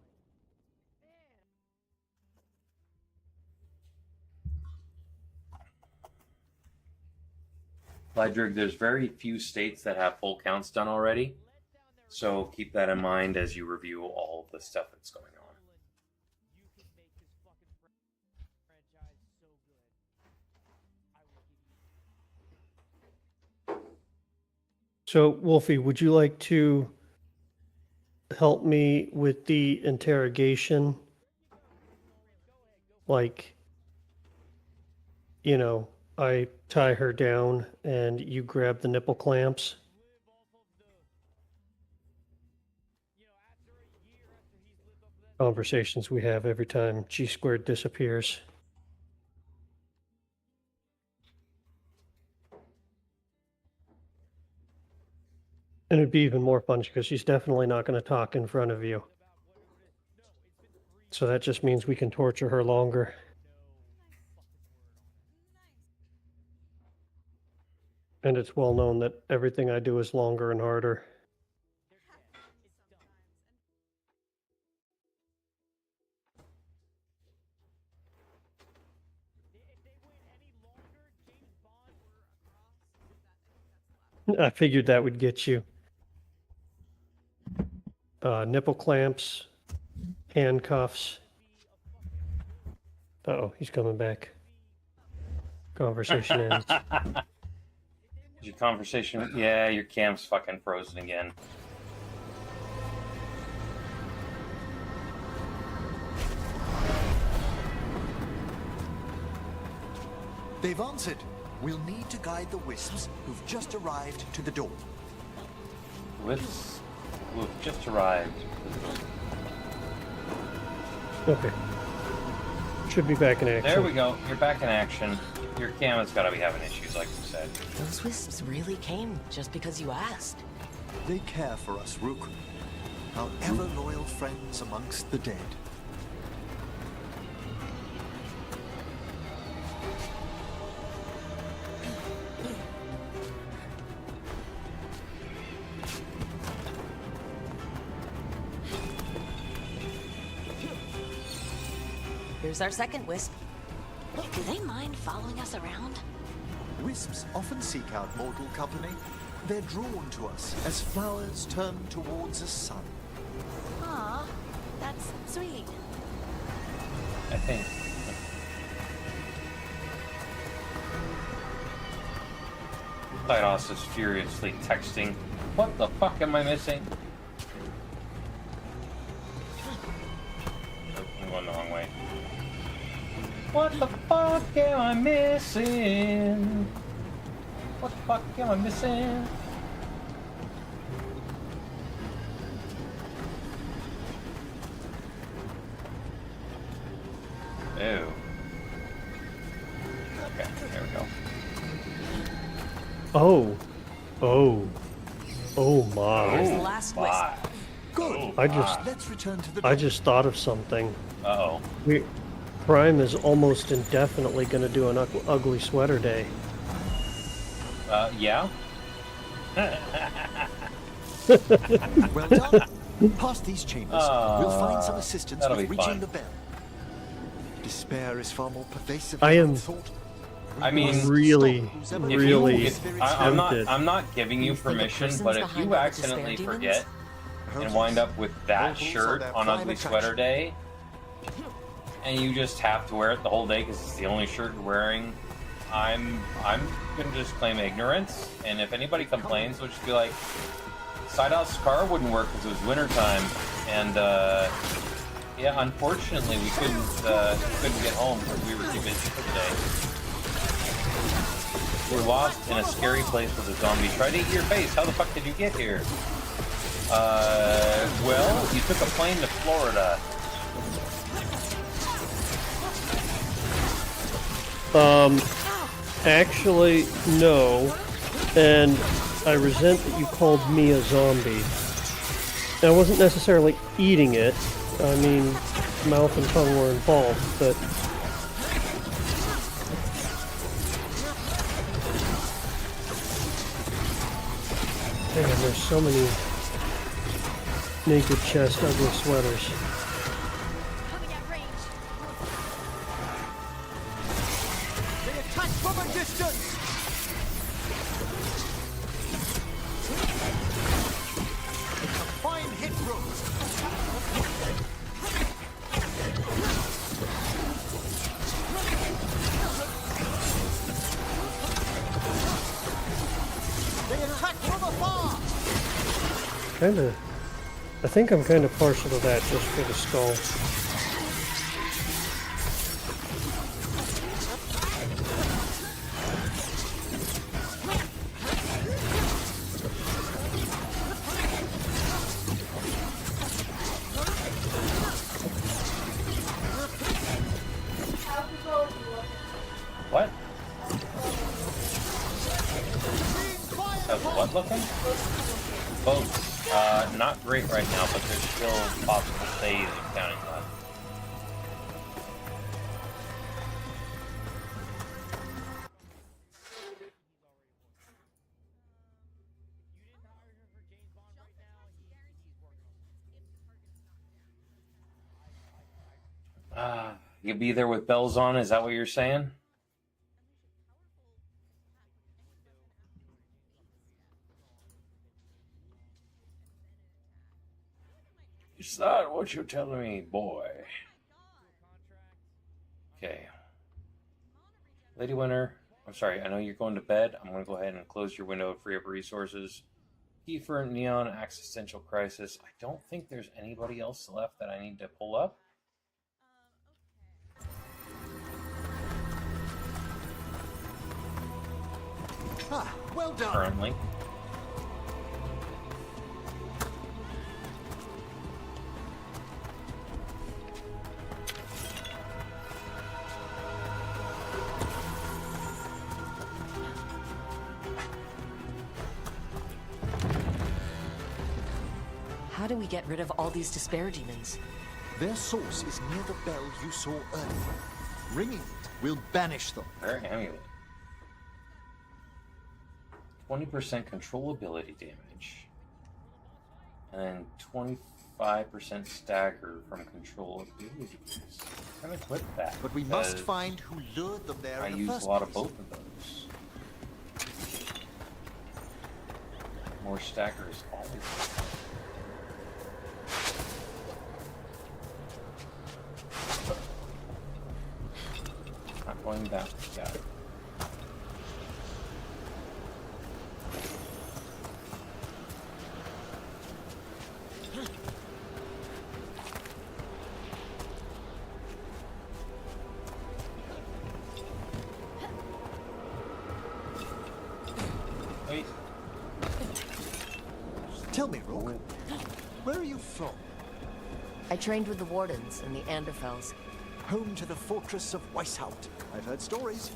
Lydrig, there's very few states that have full counts done already. So keep that in mind as you review all of the stuff that's going on. So, Wolfie, would you like to help me with the interrogation? Like, you know, I tie her down and you grab the nipple clamps? Conversations we have every time G squared disappears. And it'd be even more fun because she's definitely not going to talk in front of you. So that just means we can torture her longer. And it's well known that everything I do is longer and harder. I figured that would get you. Nipple clamps, handcuffs. Uh-oh, he's coming back. Conversation ends. Your conversation, yeah, your cam's fucking frozen again. They've answered. We'll need to guide the wisps who've just arrived to the door. Wisps who've just arrived. Okay. Should be back in action. There we go. You're back in action. Your camera's got to be having issues, like you said. Those wisps really came just because you asked. They care for us, Rook. Our ever-loyal friends amongst the dead. Here's our second wisp. Do they mind following us around? Wisps often seek out mortal company. They're drawn to us as flowers turn towards a sun. Aw, that's sweet. I think. Thedas is furiously texting. What the fuck am I missing? Oh, I'm going the wrong way. What the fuck am I missing? What the fuck am I missing? Ew. Okay, there we go. Oh my. Here's the last wisp. Good. Let's return to the I just thought of something. Uh-oh. Prime is almost indefinitely going to do an ugly sweater day. Yeah? Well done. Past these chambers, we'll find some assistance that'll with be reaching fun. the bell. Despair is far more pervasive I than am thought. I mean, really I'm not giving you permission, but if you accidentally forget and wind up with that shirt on Ugly Sweater Day, and you just have to wear it the whole day because it's the only shirt you're wearing, I'm gonna just claim ignorance. And if anybody complains, we'll just be like, Sidehouse car wouldn't work because it was wintertime, and yeah, unfortunately we couldn't get home because we were too busy for the day. We're lost in a scary place with a zombie. Try to eat your face. How the fuck did you get here? Well, you took a plane to Florida. Actually, no. And I resent that you called me a zombie. I wasn't necessarily eating it. I mean, mouth and tongue were involved, but... Man, there's so many naked chest ugly sweaters. They attack from a distance! It's a fine hit, Rook. They attack from afar! I think I'm kind of partial to that just for the skull. What? How's what looking? Boats. Not great right now, but there's still possible saves and counting left. You'll be there with bells on, is that what you're saying? Is that what you're telling me, boy? Okay. Lady Winter, I'm sorry, I know you're going to bed. I'm going to go ahead and close your window and free up resources. Kiefer, Neon, Existential Crisis. I don't think there's anybody else left that I need to pull up. Ah, well done. currently. How do we get rid of all these despair demons? Their source is near the bell you saw earlier. Ringing it will banish them. Rare amulet. 20% controllability damage. And then 25% stagger from control abilities. I'm gonna equip that. But we must because find who lured them there I in the use first a lot of place. both of those. More stagger is always good. Not going back. Got it. Wait. Tell me, Rook, where are you from? I trained with the Wardens and the Anderfels. Home to the fortress of Weishaupt. I've heard stories.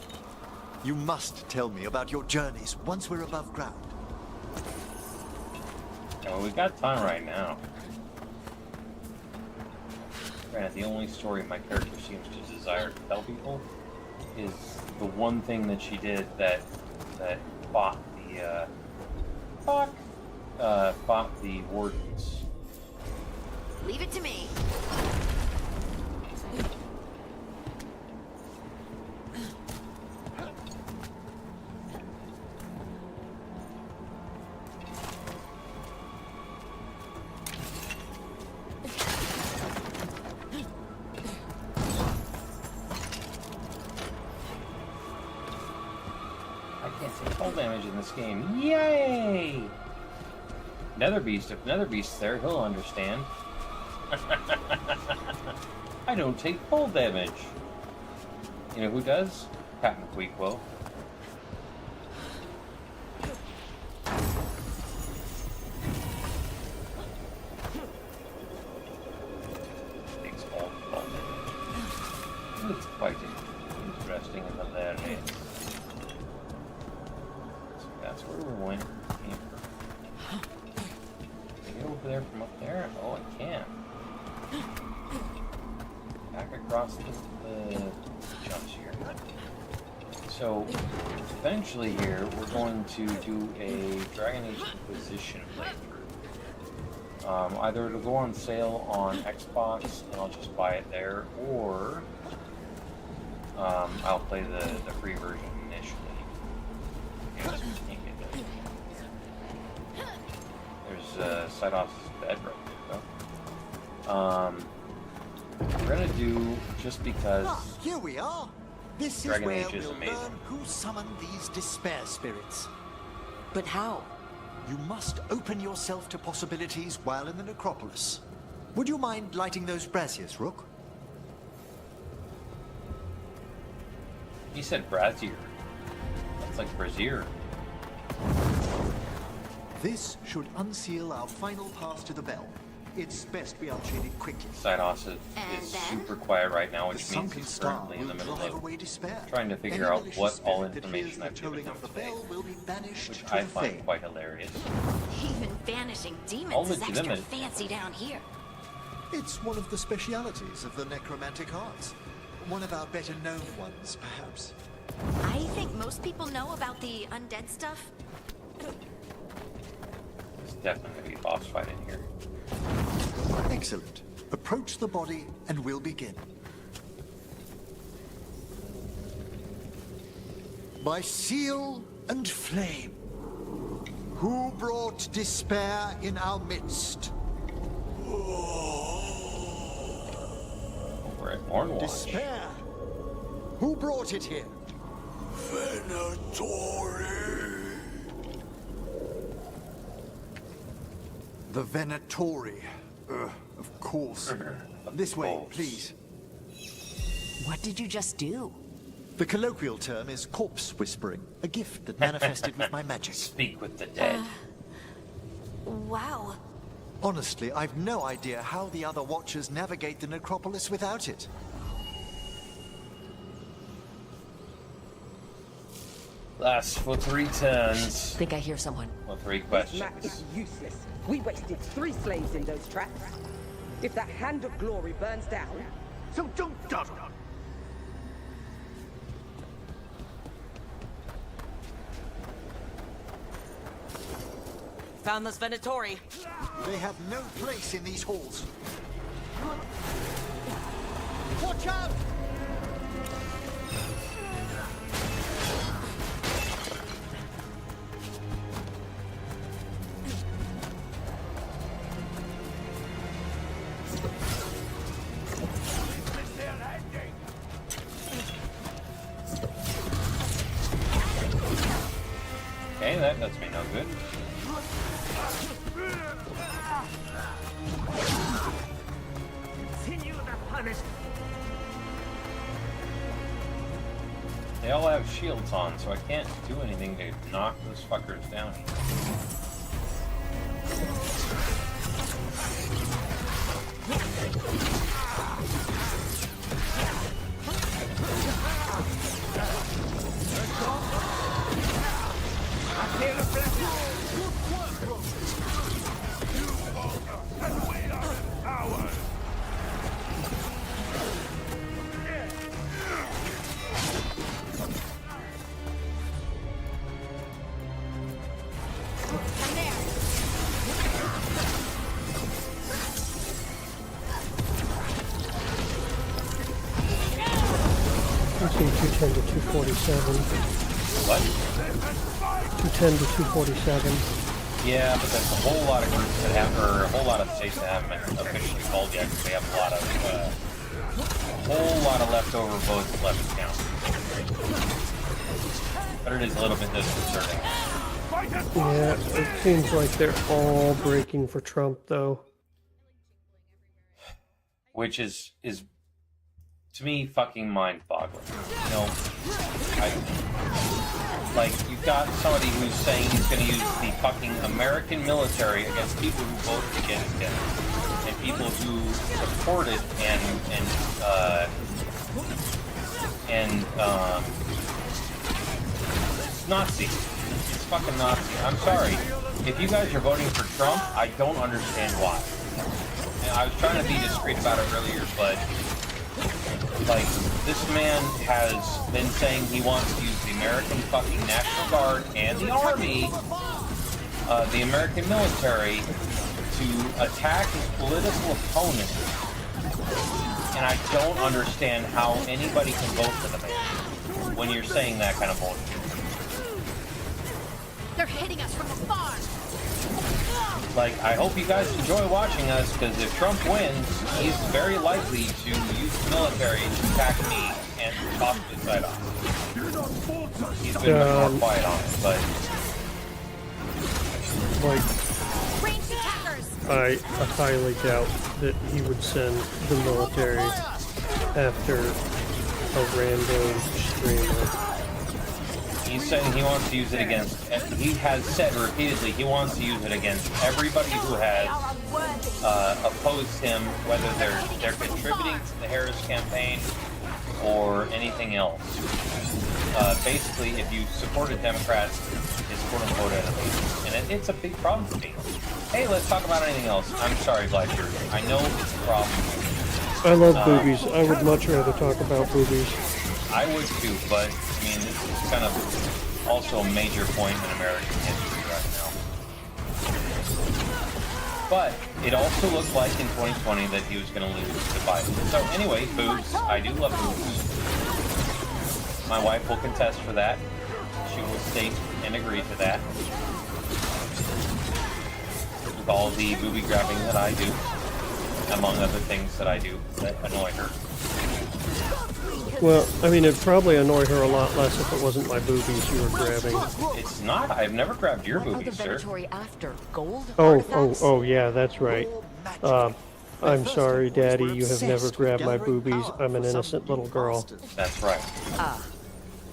You must tell me about your journeys once we're above ground. Yeah, well, we've got time right now. Granted, the only story my character seems to desire to tell people is the one thing that she did that fought the fought the Wardens. Leave it to me. I can't take full damage in this game. Yay! Nether Beast. If Nether Beast's there, he'll understand. I don't take full damage. You know who does? Pat McQueek will. Takes all damage. It's quite interesting and hilarious. So that's where we went. Can I get over there from up there? Oh, I can. Back across the jumps here. So, eventually here, we're going to do a Dragon Age Inquisition playthrough. Either it'll go on sale on Xbox, and I'll just buy it there, or I'll play the free version initially. Okay, so we can't get there. There's Thedas' bed right there, though. We're gonna do, just because Here we are. This Dragon is where Age is we'll amazing. learn who summoned these despair spirits. But how? You must open yourself to possibilities while in the necropolis. Would you mind lighting those braziers, Rook? He said brazier. That's like brazier. This should unseal our final pass to the bell. It's best we unchain it quickly. Thedas is super quiet right now, The which means sunken he's star currently in the will middle drive of away despair. trying to figure Any out malicious what all spirit that hears information the I've given tolling him of the today, bell will be banished which to I the find fade. quite hilarious. Even vanishing All demons is extra legitimate. fancy down here. It's one of the specialities of the necromantic arts. One of our better known ones, perhaps. I think most people know about the undead stuff. There's definitely going to be a boss fight in here. Excellent. Approach the body and we'll begin. By seal and flame, who brought despair in our midst? We're at Mornwatch. Despair. Who brought it here? Venatori. The Venatori. Of course. This way, please. What did you just do? The colloquial term is corpse whispering, a gift that manifested with my magic. Speak with the dead. Wow. Honestly, I've no idea how the other Watchers navigate the necropolis without it. Lasts for 3 turns. Think I hear someone. Well, 3 Map questions. is useless. We wasted 3 slaves in those traps. If that hand of glory burns down, So don't dawdle. Found this Venatori. They have no place in these halls. Watch out! Okay, that does me no good. continue the punishment. They all have shields on, so I can't do anything to knock those fuckers down. I'm seeing 210 to 247. What? 210 to 247. Yeah, but there's a whole lot of groups that have, or a whole lot of states that haven't been officially called yet, because they have a whole lot of leftover votes left to count. But it is a little bit disconcerting. Yeah, it seems like they're all breaking for Trump, though. Which is to me fucking mind-boggling. You know, like, you've got somebody who's saying he's going to use the fucking American military against people who voted against him, and people who supported Nazi. It's fucking Nazi. I'm sorry. If you guys are voting for Trump, I don't understand why. And I was trying to be discreet about it earlier, but like, this man has been saying he wants to use the American fucking National Guard and the Army, the American military, to attack his political opponent. And I don't understand how anybody can vote for the man when you're saying that kind of bullshit. They're hitting us from afar. Like, I hope you guys enjoy watching us, because if Trump wins, he's very likely to use the military to attack me and chop his side off. He's been much more quiet on it, but like, I highly doubt that he would send the military after a random streamer. he's saying he wants to use it against, he has said repeatedly he wants to use it against everybody who has opposed him, whether they're contributing to the Harris campaign or anything else. Basically, if you supported Democrats, it's quote-unquote enemies. And it's a big problem for me. Hey, let's talk about anything else. I'm sorry, Blackbeard. I know it's a problem. I love boobies. I would much rather talk about boobies. I would too, but I mean, this is kind of also a major point in American history right now. But it also looked like in 2020 that he was going to lose to Biden. So anyway, boobs. I do love boobs. My wife will contest for that. She will state and agree to that. With all the booby grabbing that I do, among other things that I do that annoy her. Well, I mean, it'd probably annoy her a lot less if it wasn't my boobies you were grabbing. It's not. I've never grabbed your boobies, sir. After gold Oh, yeah, that's right. I'm sorry, Daddy, you have never grabbed my boobies. I'm an innocent little girl. That's right.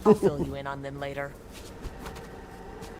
I'll fill you in on them later.